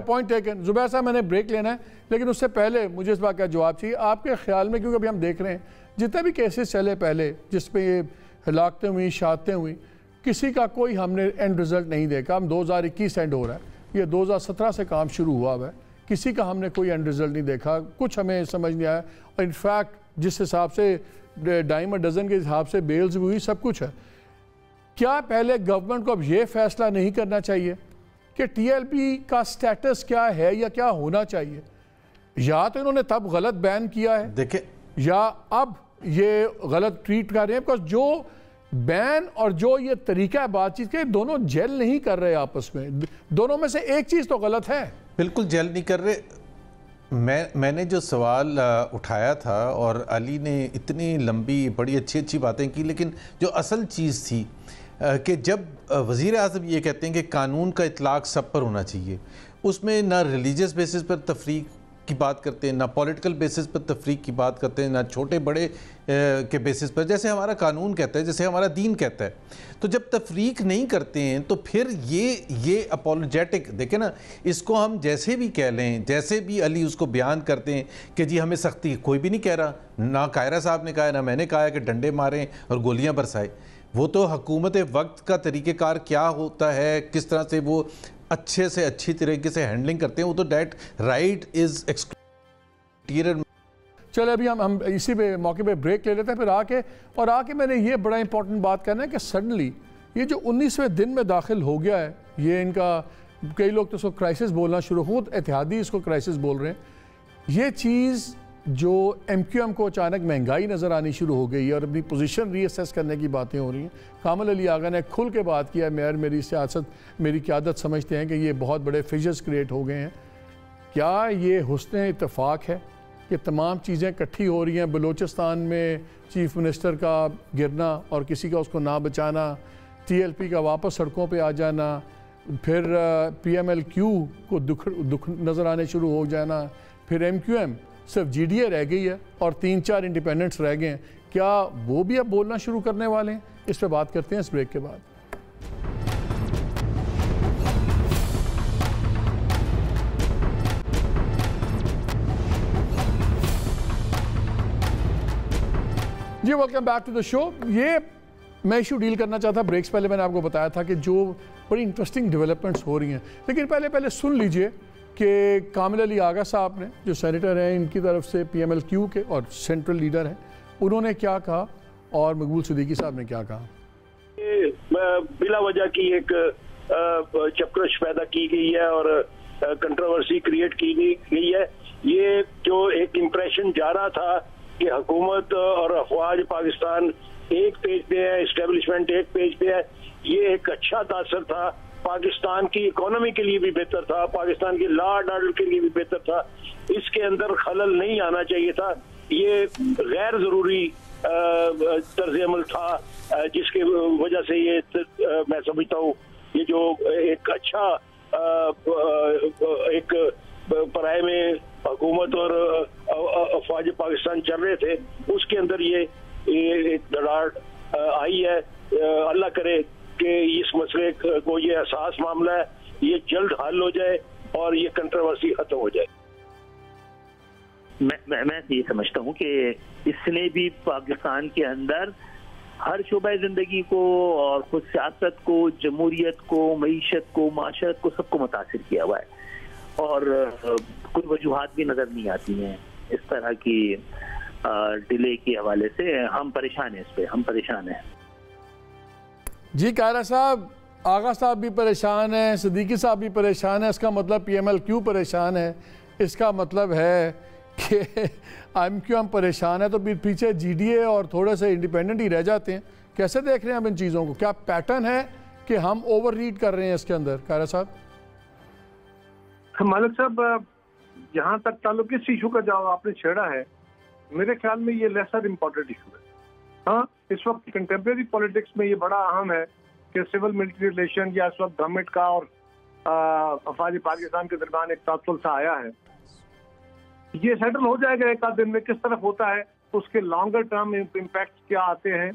पॉइंट टेकन। जुबैर साहब, मैंने ब्रेक लेना है, लेकिन उससे पहले मुझे इस बात का जवाब चाहिए। आपके ख्याल में, क्योंकि अभी हम देख रहे हैं जितने भी केसेस चले पहले जिसमें ये हलाकतें हुई, शहादतें हुई, किसी का कोई हमने एंड रिजल्ट नहीं देखा। हम 2021 एंड हो रहा है, ये 2017 से काम शुरू हुआ है, किसी का हमने कोई एंड रिजल्ट नहीं देखा। कुछ हमें समझ नहीं आया। और इनफैक्ट जिस हिसाब से डाइम डजन के हिसाब से बेल्स भी हुई, सब कुछ है। क्या पहले गवर्नमेंट को अब ये फैसला नहीं करना चाहिए कि टीएलपी का स्टेटस क्या है या क्या होना चाहिए? या तो इन्होंने तब गलत बैन किया है, देखिए, या अब ये गलत ट्रीट कर रहे हैं, बिकॉज जो बैन और जो ये तरीका है बातचीत के, दोनों जेल नहीं कर रहे आपस में। दोनों में से एक चीज़ तो गलत है। बिल्कुल जेल नहीं कर रहे। मैंने जो सवाल उठाया था और अली ने इतनी लंबी बड़ी अच्छी बातें की, लेकिन जो असल चीज़ थी कि जब वज़ीर आज़म ये कहते हैं कि कानून का इतलाक़ सब पर होना चाहिए, उसमें ना रिलीजियस बेसिस पर तफरीक की बात करते हैं, ना पॉलिटिकल बेसिस पर तफरीक की बात करते हैं, ना छोटे बड़े के बेसिस पर, जैसे हमारा कानून कहता है, जैसे हमारा दीन कहता है। तो जब तफरीक नहीं करते हैं तो फिर ये अपोलोजेटिक, देखें ना, इसको हम जैसे भी कह लें, जैसे भी अली उसको बयान करते हैं कि जी हमें सख्ती, कोई भी नहीं कह रहा, ना कायरा साहब ने कहा, ना मैंने कहा कि डंडे मारें और गोलियाँ बरसाएं। वो तो हुकूमत वक्त का तरीक़ेकार क्या होता है, किस तरह से वो अच्छे से अच्छी तरीके से हैंडलिंग करते हैं, वो तो डेट राइट इज एक्सक्लूडेड। चलो अभी हम इसी पे मौके पे ब्रेक ले लेते हैं, फिर आके मैंने ये बड़ा इंपॉर्टेंट बात करना है कि सडनली ये जो 19वें दिन में दाखिल हो गया है, ये इनका, कई लोग तो इसको क्राइसिस बोलना शुरू, खुद इत्तेहादी इसको क्राइसिस बोल रहे हैं। ये चीज़ जो MQM को अचानक महंगाई नज़र आनी शुरू हो गई है और अपनी पोजीशन रीअसेस करने की बातें हो रही हैं। कामिल अली आगा ने खुल के बात किया, मेरी सियासत, मेरी क़यादत समझते हैं कि ये बहुत बड़े फिजर्स क्रिएट हो गए हैं। क्या ये हुस्न इत्तेफाक है कि तमाम चीज़ें इकट्ठी हो रही हैं? बलूचिस्तान में चीफ मिनिस्टर का गिरना और किसी का उसको ना बचाना, TLP का वापस सड़कों पे आ जाना, फिर PMLQ को दुख नज़र आने शुरू हो जाना, फिर MQM सिर्फ GDA रह गई है और 3-4 इंडिपेंडेंट्स रह गए हैं। क्या वो भी अब बोलना शुरू करने वाले हैं? इस पर बात करते हैं इस ब्रेक के बाद। जी welcome back to the show. ये मैं इशू डील करना चाहता, ब्रेक्स पहले मैंने आपको बताया था कि जो बड़ी इंटरेस्टिंग डेवलपमेंट्स हो रही हैं, लेकिन पहले सुन लीजिए कि कामिल अली आगा साहब ने, जो सेनेटर हैं इनकी तरफ से PMLQ के और सेंट्रल लीडर हैं, उन्होंने क्या कहा और मकबूल सिद्दीकी साहब ने क्या कहा। बिला वजह की एक चक्करश पैदा की गई है और कंट्रोवर्सी क्रिएट की गई है। ये जो एक इम्प्रेशन जा रहा था कि हुकूमत और अफवाज पाकिस्तान एक पेज पे है, इस्टेब्लिशमेंट एक पेज पे है। ये एक अच्छा तासर था, पाकिस्तान की इकोनॉमी के लिए भी बेहतर था, पाकिस्तान की लॉ एंड ऑर्डर के लिए भी बेहतर था। इसके अंदर खलल नहीं आना चाहिए था। ये गैर जरूरी तर्ज अमल था जिसके वजह से ये मैं समझता हूँ ये जो एक अच्छा एक पराए में हुकूमत और अफवाज पाकिस्तान चल रहे थे, उसके अंदर ये एक दरार आई है। अल्लाह करे कि इस मसले को, ये हसास मामला है, ये जल्द हल हो जाए और ये कंट्रोवर्सी खत्म हो जाए। मैं ये समझता हूँ कि इसने भी पाकिस्तान के अंदर हर शोबा जिंदगी को और खुद सियासत को, जमहूरियत को, मईशत को, माशरत को, सबको मुतासिर किया हुआ है। और कोई वजूहात भी नजर नहीं आती हैं इस तरह की डिले के हवाले से। हम परेशान हैं, इस पे हम परेशान हैं। जी कायरा साहब, आगा साहब भी परेशान हैं, सिद्दीकी साहब भी परेशान है। इसका मतलब PML क्यों परेशान है? इसका मतलब है कि IMQM परेशान है, तो पीछे GDA और थोड़े से इंडिपेंडेंट ही रह जाते हैं। कैसे देख रहे हैं आप इन चीज़ों को? क्या पैटर्न है कि हम ओवर रीड कर रहे हैं इसके अंदर? कायरा साहब। मालिक साहब, जहाँ तक ताल्लुक इस इशू का जवाब आपने छेड़ा है, मेरे ख्याल में ये लेसर इम्पोर्टेंट इशू है। हाँ, इस वक्त कंटेम्प्रेरी पॉलिटिक्स में ये बड़ा अहम है कि सिविल मिलिट्री रिलेशन या इस वक्त गवर्नमेंट का और अफवाज पाकिस्तान के दरमियान एक तासुल सा आया है। ये सेटल हो जाएगा एक आध दिन में। किस तरफ होता है, उसके लॉन्गर टर्म इम्पैक्ट क्या आते हैं,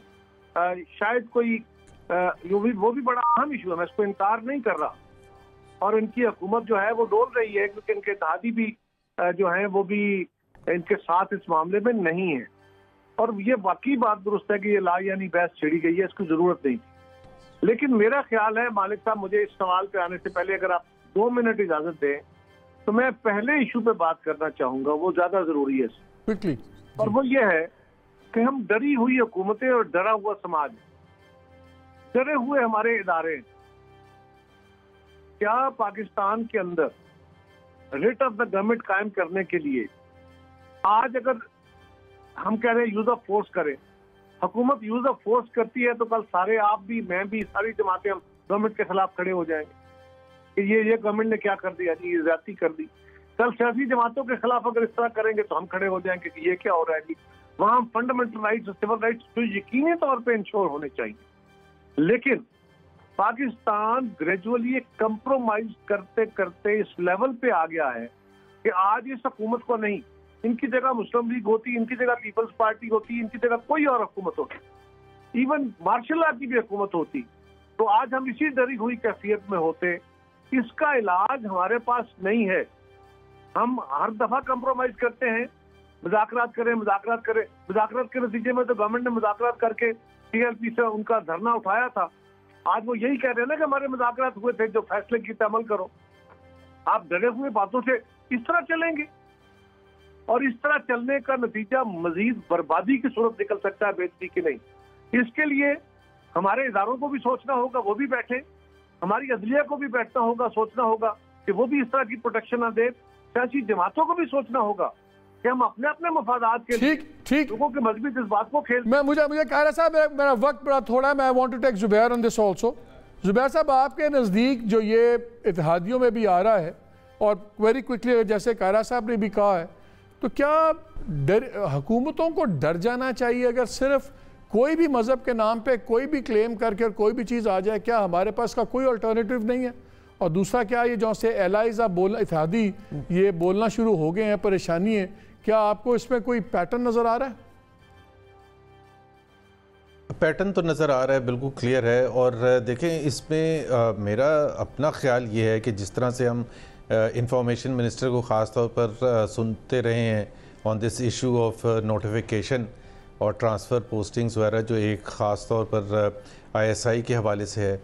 शायद कोई वो भी बड़ा अहम इशू है, मैं इसको इनकार नहीं कर रहा। और इनकी हुकूमत जो है वो डोल रही है, क्योंकि इनके इत्तेहादी भी जो है वो भी इनके साथ इस मामले में नहीं है। और ये वाकई बात दुरुस्त है कि ये ला यानी बहस छिड़ी गई है, इसकी जरूरत नहीं थी। लेकिन मेरा ख्याल है मालिक साहब, मुझे इस सवाल पे आने से पहले अगर आप 2 मिनट इजाजत दें तो मैं पहले इशू पे बात करना चाहूंगा, वो ज्यादा जरूरी है क्विकली। और वो ये है कि हम डरी हुई हुकूमतें और डरा हुआ समाज, डरे हुए हमारे इदारे, क्या पाकिस्तान के अंदर रिट ऑफ द गवर्नमेंट कायम करने के लिए आज अगर हम कह रहे हैं यूज ऑफ फोर्स करें, हुकूमत यूज ऑफ फोर्स करती है तो कल सारे आप भी, मैं भी, सारी जमातें हम गवर्नमेंट के खिलाफ खड़े हो जाएंगे कि ये गवर्नमेंट ने क्या कर दिया जी, ये ज्यादती कर दी। कल सियासी जमातों के खिलाफ अगर इस तरह करेंगे तो हम खड़े हो जाएंगे कि ये क्या हो रहा है जी। वहां फंडामेंटल राइट्स और सिविल राइट्स तो यकीनी तौर पर इंश्योर होने चाहिए। लेकिन पाकिस्तान ग्रेजुअली एक कंप्रोमाइज करते करते इस लेवल पे आ गया है कि आज इस हुकूमत को नहीं, इनकी जगह मुस्लिम लीग होती, इनकी जगह पीपल्स पार्टी होती, इनकी जगह कोई और हुकूमत होती, इवन मार्शल लॉ की भी हुकूमत होती, तो आज हम इसी डरी हुई कैफियत में होते। इसका इलाज हमारे पास नहीं है। हम हर दफा कंप्रोमाइज करते हैं, मुज़ाकरात करें, मुज़ाकरात के नतीजे में तो गवर्नमेंट ने मुज़ाकरात करके TLP से उनका धरना उठाया था। आज वो यही कह रहे हैं ना कि हमारे मुज़ाकरात हुए थे, जो फैसले की अमल करो। आप डरे हुए बातों से इस तरह चलेंगे और इस तरह चलने का नतीजा मजीद बर्बादी की सूरत निकल सकता है, बेइज्जती की नहीं। इसके लिए हमारे इदारों को भी सोचना होगा, वो भी बैठे, हमारी अदलिया को भी बैठना होगा, सोचना होगा कि वो भी इस तरह की प्रोटेक्शन न दे। सियासी जमातों को भी सोचना होगा कि हम अपने अपने मफादात के लिए लोगों के मजबूत जज्बात को खेल। मुझे कह रहा साहब, मेरा वक्त बड़ा थोड़ा है, मैं want to take Zubair on this also. Zubair साहब, आपके नज़दीक जो ये इत्तेहादियों में भी आ रहा है और वेरी क्विकली जैसे कायरा साहब ने भी कहा है, तो क्या हुकूमतों को डर जाना चाहिए अगर सिर्फ कोई भी मज़हब के नाम पे कोई भी क्लेम करके और कोई भी चीज़ आ जाए? क्या हमारे पास का कोई अल्टरनेटिव नहीं है? और दूसरा क्या, ये जो से एलाइज आप बोलना, इत्तेहादी ये बोलना शुरू हो गए हैं, परेशानी है, क्या आपको इसमें कोई पैटर्न नज़र आ रहा है? पैटर्न तो नज़र आ रहा है, बिल्कुल क्लियर है। और देखें, इसमें मेरा अपना ख्याल ये है कि जिस तरह से हम इंफॉर्मेशन मिनिस्टर को ख़ास तौर पर सुनते रहे हैं on this issue of notification और ट्रांसफ़र पोस्टिंग्स वगैरह, जो एक ख़ास तौर पर ISI के हवाले से है,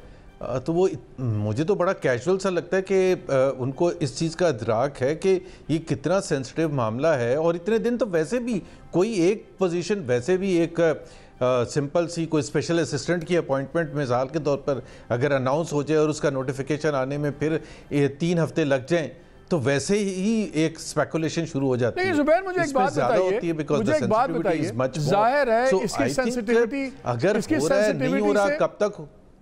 तो वो मुझे तो बड़ा कैजुअल सा लगता है कि उनको इस चीज़ का इदराक है कि ये कितना सेंसिटिव मामला है। और इतने दिन तो वैसे भी कोई एक पोजीशन, वैसे भी एक सिंपल सी कोई स्पेशल असिस्टेंट की अपॉइंटमेंट मिसाल के तौर पर अगर अनाउंस हो जाए और उसका नोटिफिकेशन आने में फिर 3 हफ्ते लग जाएं, तो वैसे ही एक स्पेकुलेशन शुरू हो जाती है। ज़ुबैर मुझे एक बात बताइए, मुझे एक बात बताइए, जाहिर है इसकी सेंसिटिविटी अगर हो रहा है नहीं हो रहा, कब तक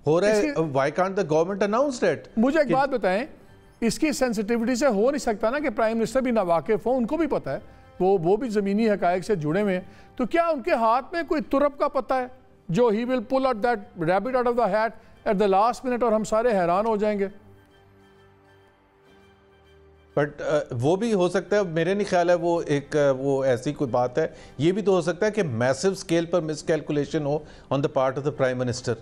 हो रहा है, why can't the government announce that? मुझे एक बात बताएं, इसकी सेंसिटिविटी से हो नहीं सकता ना कि प्राइम मिनिस्टर भी नावाकिफ हो, उनको भी पता है, वो भी ज़मीनी हकायक से जुड़े हुए हैं, तो क्या उनके हाथ में कोई तुरप का पता है जो he will pull out that rabbit out of the hat at the last minute और हम सारे हैरान हो जाएंगे? बट वो भी हो सकता है, मेरे नहीं ख्याल है वो ऐसी कोई बात है। ये भी तो हो सकता है कि मैसिव स्केल पर मिसकैलकुलेशन हो on the part of the prime minister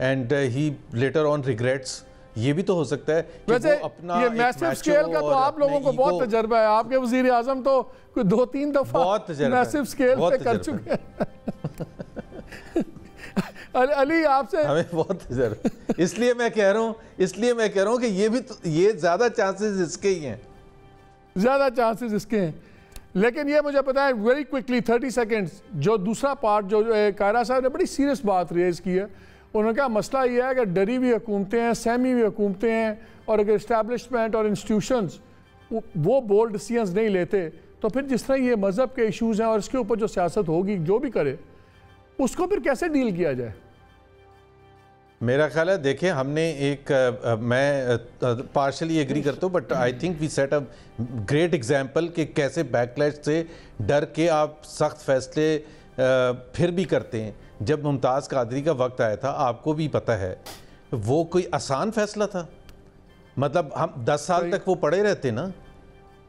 and he later on regrets. ये भी तो हो सकता है कि वैसे वो अपना ये मैसिव स्केल का तो आप लोगों को बहुत तजर्बा है, आपके वजीर आजम तो कोई 2-3 दफा मैसिव स्केल पे कर चुके हैं। अली आपसे हमें बहुत तजर्बा, इसलिए मैं कह रहा हूँ कि ये ज्यादा चांसेस इसके ही हैं, ज्यादा चांसेस इसके हैं। लेकिन ये मुझे पता है वेरी क्विकली 30 सेकेंड्स, जो दूसरा पार्ट जो कायरा साहब ने बड़ी सीरियस बात रेज की है, उन्होंने कहा मसला ये है कि डरी हुई हुकूमतें हैं, सहमी हुई हुकूमतें हैं, और अगर इस्टेब्लिशमेंट और इंस्टीट्यूशंस वो बोल्ड डिसीजंस नहीं लेते तो फिर जिस तरह ये मज़हब के इशूज़ हैं और इसके ऊपर जो सियासत होगी जो भी करे उसको फिर कैसे डील किया जाए? मेरा ख्याल है, देखिए हमने मैं पार्शली एग्री करता हूँ, but I think we set a great example कि कैसे बैकलैश से डर के आप सख्त फैसले फिर भी करते हैं। जब मुमताज़ कादरी का वक्त आया था, आपको भी पता है, वो कोई आसान फैसला था? मतलब हम 10 साल तक वो पड़े रहते ना,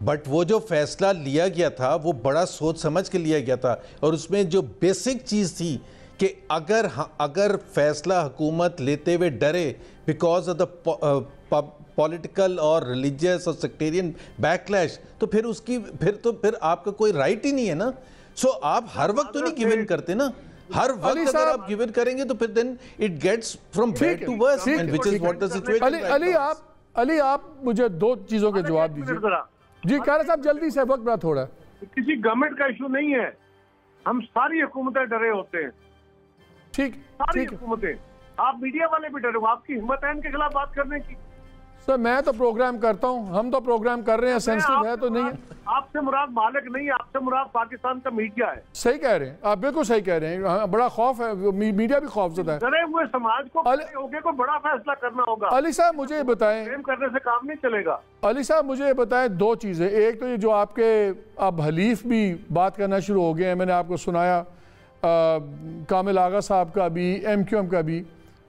बट वो जो फैसला लिया गया था वो बड़ा सोच समझ के लिया गया था, और उसमें जो बेसिक चीज़ थी कि अगर फैसला हुकूमत लेते हुए डरे बिकॉज ऑफ द पॉलिटिकल और रिलीजियस और सेक्टेरियन बैकलैश, तो फिर आपका कोई राइट ही नहीं है ना। सो आप हर वक्त तो नहीं गिवन करते ना, हर वक्त अगर आप गिवन करेंगे तो फिर then it gets from bad to worse, and which is what the situation. Ali आप मुझे 2 चीजों के जवाब दीजिए। जी कारा साहब जल्दी से, वक्त बड़ा थोड़ा। किसी गवर्नमेंट का इशू नहीं है, हम सारी हुकूमतें डरे होते हैं, ठीक, सारी हुकूमतें। आप मीडिया वाले भी डरे हो, आपकी हिम्मत है इनके खिलाफ बात करने की? सर मैं तो प्रोग्राम करता हूँ, हम तो प्रोग्राम कर रहे हैं, सेंसिटिव है तो नहीं है। आपसे मुराद मालिक नहीं है, आपसे मुराद पाकिस्तान का मीडिया है। सही कह रहे हैं आप, बिल्कुल सही कह रहे हैं, बड़ा खौफ है, मीडिया भी खौफजदा है। डरे हुए समाज को होके कोई बड़ा फैसला करना होगा। अली साहब मुझे बताएं, प्रेम करने से काम नहीं चलेगा। अली साहब मुझे बताएं 2 चीजें। एक तो ये जो आपके अब हलीफ भी बात करना शुरू हो गए हैं, मैंने आपको सुनाया कामिल आगा साहब का भी, MQM का भी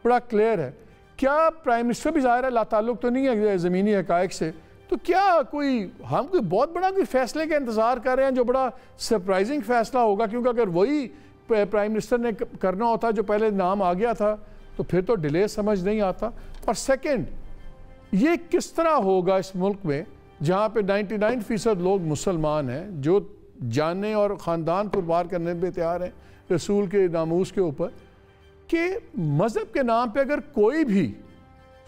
बड़ा क्लियर है। क्या प्राइम मिनिस्टर भी ज़ाहिर है लाताल्लुक तो नहीं है ज़मीनी हकायक से, तो क्या हम कोई बहुत बड़ा कोई फैसले का इंतज़ार कर रहे हैं जो बड़ा सरप्राइजिंग फैसला होगा? क्योंकि अगर वही प्राइम मिनिस्टर ने करना होता जो पहले नाम आ गया था तो फिर तो डिले समझ नहीं आता। और सेकंड, ये किस तरह होगा इस मुल्क में जहाँ पे 99% लोग मुसलमान हैं जो जानने और ख़ानदान कुर्बान करने पे तैयार हैं रसूल के नामूस के ऊपर, कि मज़हब के नाम पे अगर कोई भी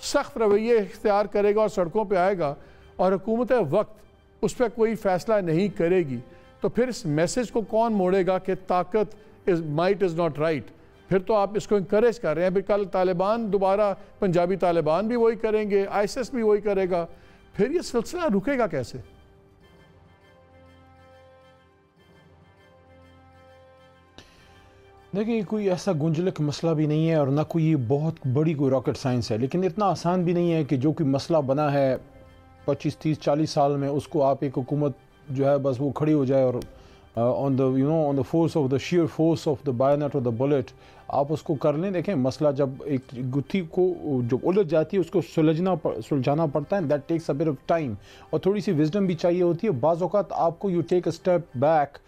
सख्त रवैये इख्तियार करेगा और सड़कों पे आएगा और हुकूमत वक्त उस पर कोई फ़ैसला नहीं करेगी, तो फिर इस मैसेज को कौन मोड़ेगा कि ताकत माइट इज़ नॉट राइट? फिर तो आप इसको इंकरेज कर रहे हैं। फिर कल तालिबान दोबारा, पंजाबी तालिबान भी वही करेंगे, ISIS भी वही करेगा, फिर ये सिलसिला रुकेगा कैसे? देखिए कोई ऐसा गुंजलक मसला भी नहीं है और ना कोई बहुत बड़ी कोई रॉकेट साइंस है, लेकिन इतना आसान भी नहीं है कि जो कोई मसला बना है 25, 30, 40 साल में उसको आप एक हुकूमत जो है बस वो खड़ी हो जाए और on the force of the shear force of the BioNTech और द बुलेट आप उसको कर लें। देखें मसला जब एक गुत्थी को जब उलझ जाती है उसको सुलझाना पड़ता है, that takes a bit of time, और थोड़ी सी विजडम भी चाहिए होती है। बाज़ औक़ात आपको you take a step back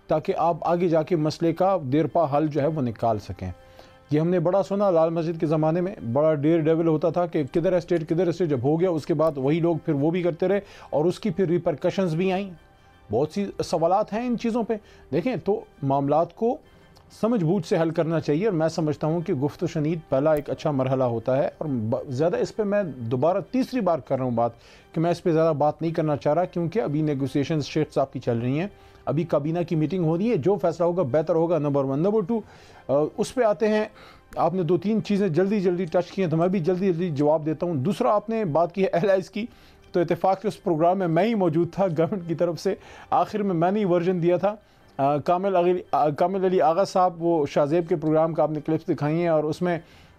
ताकि आप आगे जाके मसले का देरपा हल जो है वो निकाल सकें। ये हमने बड़ा सुना लाल मस्जिद के ज़माने में, बड़ा डेयर डेविल होता था कि किधर एस्टेट, जब हो गया उसके बाद वही लोग फिर वो भी करते रहे और उसकी फिर रिपरकशंस भी आई। बहुत सी सवालात हैं इन चीज़ों पे। देखें तो मामलात को समझ बूझ से हल करना चाहिए, और मैं समझता हूँ कि गुफ्त शनीद पहला एक अच्छा मरहला होता है। और ज़्यादा इस पर मैं दोबारा तीसरी बार कर रहा हूँ बात कि मैं इस पर ज़्यादा बात नहीं करना चाह रहा, क्योंकि अभी नेगोशिएशन शेख साहब की चल रही हैं, अभी काबीना की मीटिंग हो रही है, जो फैसला होगा बेहतर होगा, नंबर 1। नंबर 2 उस पर आते हैं। आपने 2-3 चीज़ें जल्दी टच की हैं तो मैं भी जल्दी जवाब देता हूँ। दूसरा आपने बात की है एयरलाइंस की। तो इत्तेफाक के उस प्रोग्राम में मैं ही मौजूद था गवर्नमेंट की तरफ से। आखिर में मैंने ही वर्जन दिया था। कामिल अली आगा साहब, वो शाहजेब के प्रोग्राम का आपने क्लिप्स दिखाई हैं, और उसमें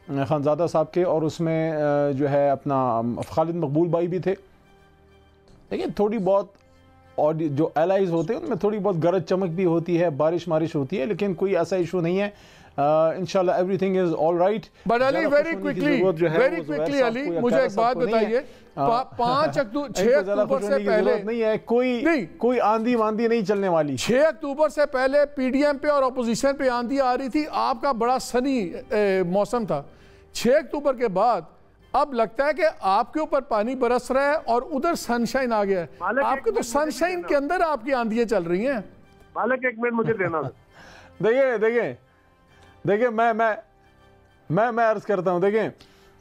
खानज़ादा साहब के, और उसमें जो है अपना खालिद मकबूल भाई भी थे। लेकिन थोड़ी बहुत और जो एलाइज होते हैं उनमें थोड़ी बहुत गरज चमक भी होती है, बारिश मारिश होती है, लेकिन कोई ऐसा इशू नहीं है। इंशाल्लाह everything is all right. But Ali very quickly Ali मुझे एक बात बताइए, 6 अक्टूबर से पहले नहीं है कोई आंधी वांधी नहीं चलने वाली। 6 अक्टूबर से पहले पीडीएम पे और अपोजिशन पे आंधी आ रही थी, आपका बड़ा सनी मौसम था। 6 अक्टूबर के बाद अब लगता है कि आपके ऊपर पानी बरस रहा है और उधर सनशाइन आ गया है। आपके तो सनशाइन के अंदर आपकी आंधियां चल रही हैं। मालिक एक मिनट मुझे देना। देखिए मैं अर्ज करता हूं, देखिए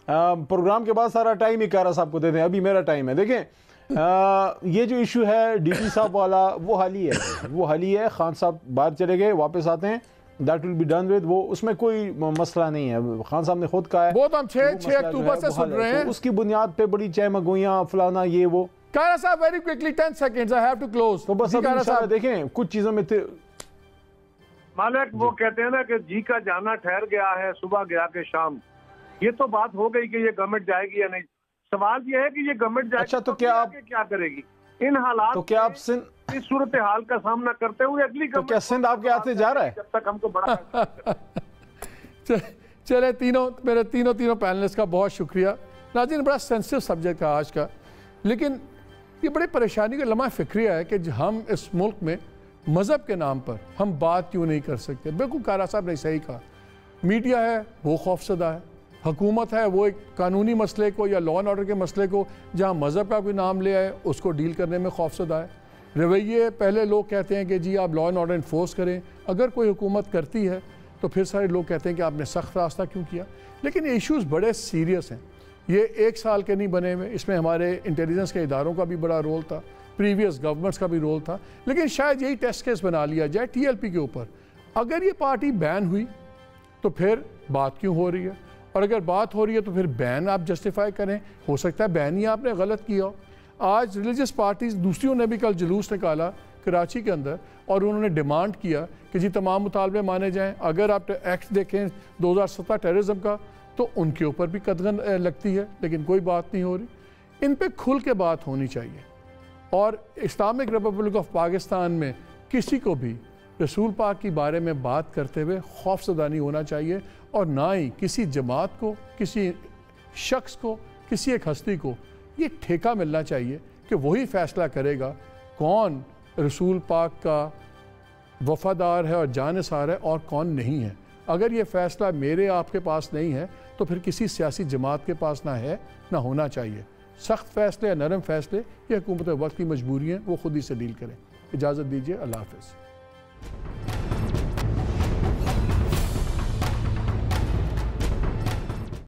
प्रोग्राम के बाद सारा टाइम ही कारा साहब को देते हैं, अभी मेरा टाइम है। देखिए ये जो इशू है डीटी साहब वाला वो हाल ही है। खान साहब बाहर चले गए, वापस आते हैं, that will be done with. वो उसमें कोई मसला नहीं है, खान साहब ने खुद कहा है। वो तो हम 6 अक्टूबर से सुन रहे हैं, तो उसकी बुनियाद पे बड़ी चहमगोइयां फलाना ये वो। कारा साहब very quickly 10 seconds, I have to close. तो बस देखें कुछ चीजों में मालिक वो कहते हैं ना कि जी का जाना ठहर गया है, सुबह गया के शाम। ये तो बात हो गई कि ये गवर्नमेंट जाएगी या नहीं। सवाल ये है कि ये गवर्नमेंट जाएगी। अच्छा, तो क्या आप क्या करेगी इन हालात? तो क्या आप इस सूरत हाल का सामना करते हुए अगली तो क्या सिंध आपके हाथ से जा रहा है? जब तक हमको बड़ा चले मेरे तीनों पैनलिस्ट का बहुत शुक्रिया। नाज़रीन, बड़ा सेंसिटिव सब्जेक्ट है आज का, लेकिन ये बड़ी परेशानी का लम्हा फिक्रिया है कि हम इस मुल्क में मज़हब के नाम पर हम बात क्यों नहीं कर सकते। बिल्कुल कारा साहब ने सही कहा, मीडिया है वो खौफसदा है, हुकूमत है वो एक कानूनी मसले को या लॉ एंड ऑर्डर के मसले को जहाँ मज़हब का कोई नाम ले आए उसको डील करने में खौफसदा है। रवैये पहले लोग कहते हैं कि जी आप लॉ एंड ऑर्डर इन्फोर्स करें, अगर कोई हुकूमत करती है तो फिर सारे लोग कहते हैं कि आपने सख्त रास्ता क्यों किया। लेकिन ये इशूज़ बड़े सीरियस हैं, ये 1 साल के नहीं बने हुए, इसमें हमारे इंटेलिजेंस के इदारों का भी बड़ा रोल था, प्रीवियस गवर्नमेंट्स का भी रोल था। लेकिन शायद यही टेस्ट केस बना लिया जाए TLP के ऊपर। अगर ये पार्टी बैन हुई तो फिर बात क्यों हो रही है, और अगर बात हो रही है तो फिर बैन आप जस्टिफाई करें। हो सकता है बैन ही आपने गलत किया हो। आज रिलीजियस पार्टीज दूसरियों ने भी कल जुलूस निकाला कराची के अंदर और उन्होंने डिमांड किया कि जी तमाम मुतालबे माने जाएं। अगर आप एक्ट देखें 2017 टेररिज्म का तो उनके ऊपर भी कदगन लगती है, लेकिन कोई बात नहीं हो रही। इन पे खुल के बात होनी चाहिए। और इस्लामिक रिपब्लिक ऑफ पाकिस्तान में किसी को भी रसूल पाक के बारे में बात करते हुए खौफज़दा नहीं होना चाहिए, और ना ही किसी जमात को, किसी शख्स को, किसी एक हस्ती को ये ठेका मिलना चाहिए कि वही फ़ैसला करेगा कौन रसूल पाक का वफ़ादार है और जानसार है और कौन नहीं है। अगर ये फ़ैसला मेरे आपके पास नहीं है तो फिर किसी सियासी जमात के पास ना है ना होना चाहिए। सख्त फ़ैसले या नरम फ़ैसले ये हुकूमत वक्त की मजबूरी है, वो खुद ही से डील करें। इजाज़त दीजिए, अल्लाह हाफ़िज़।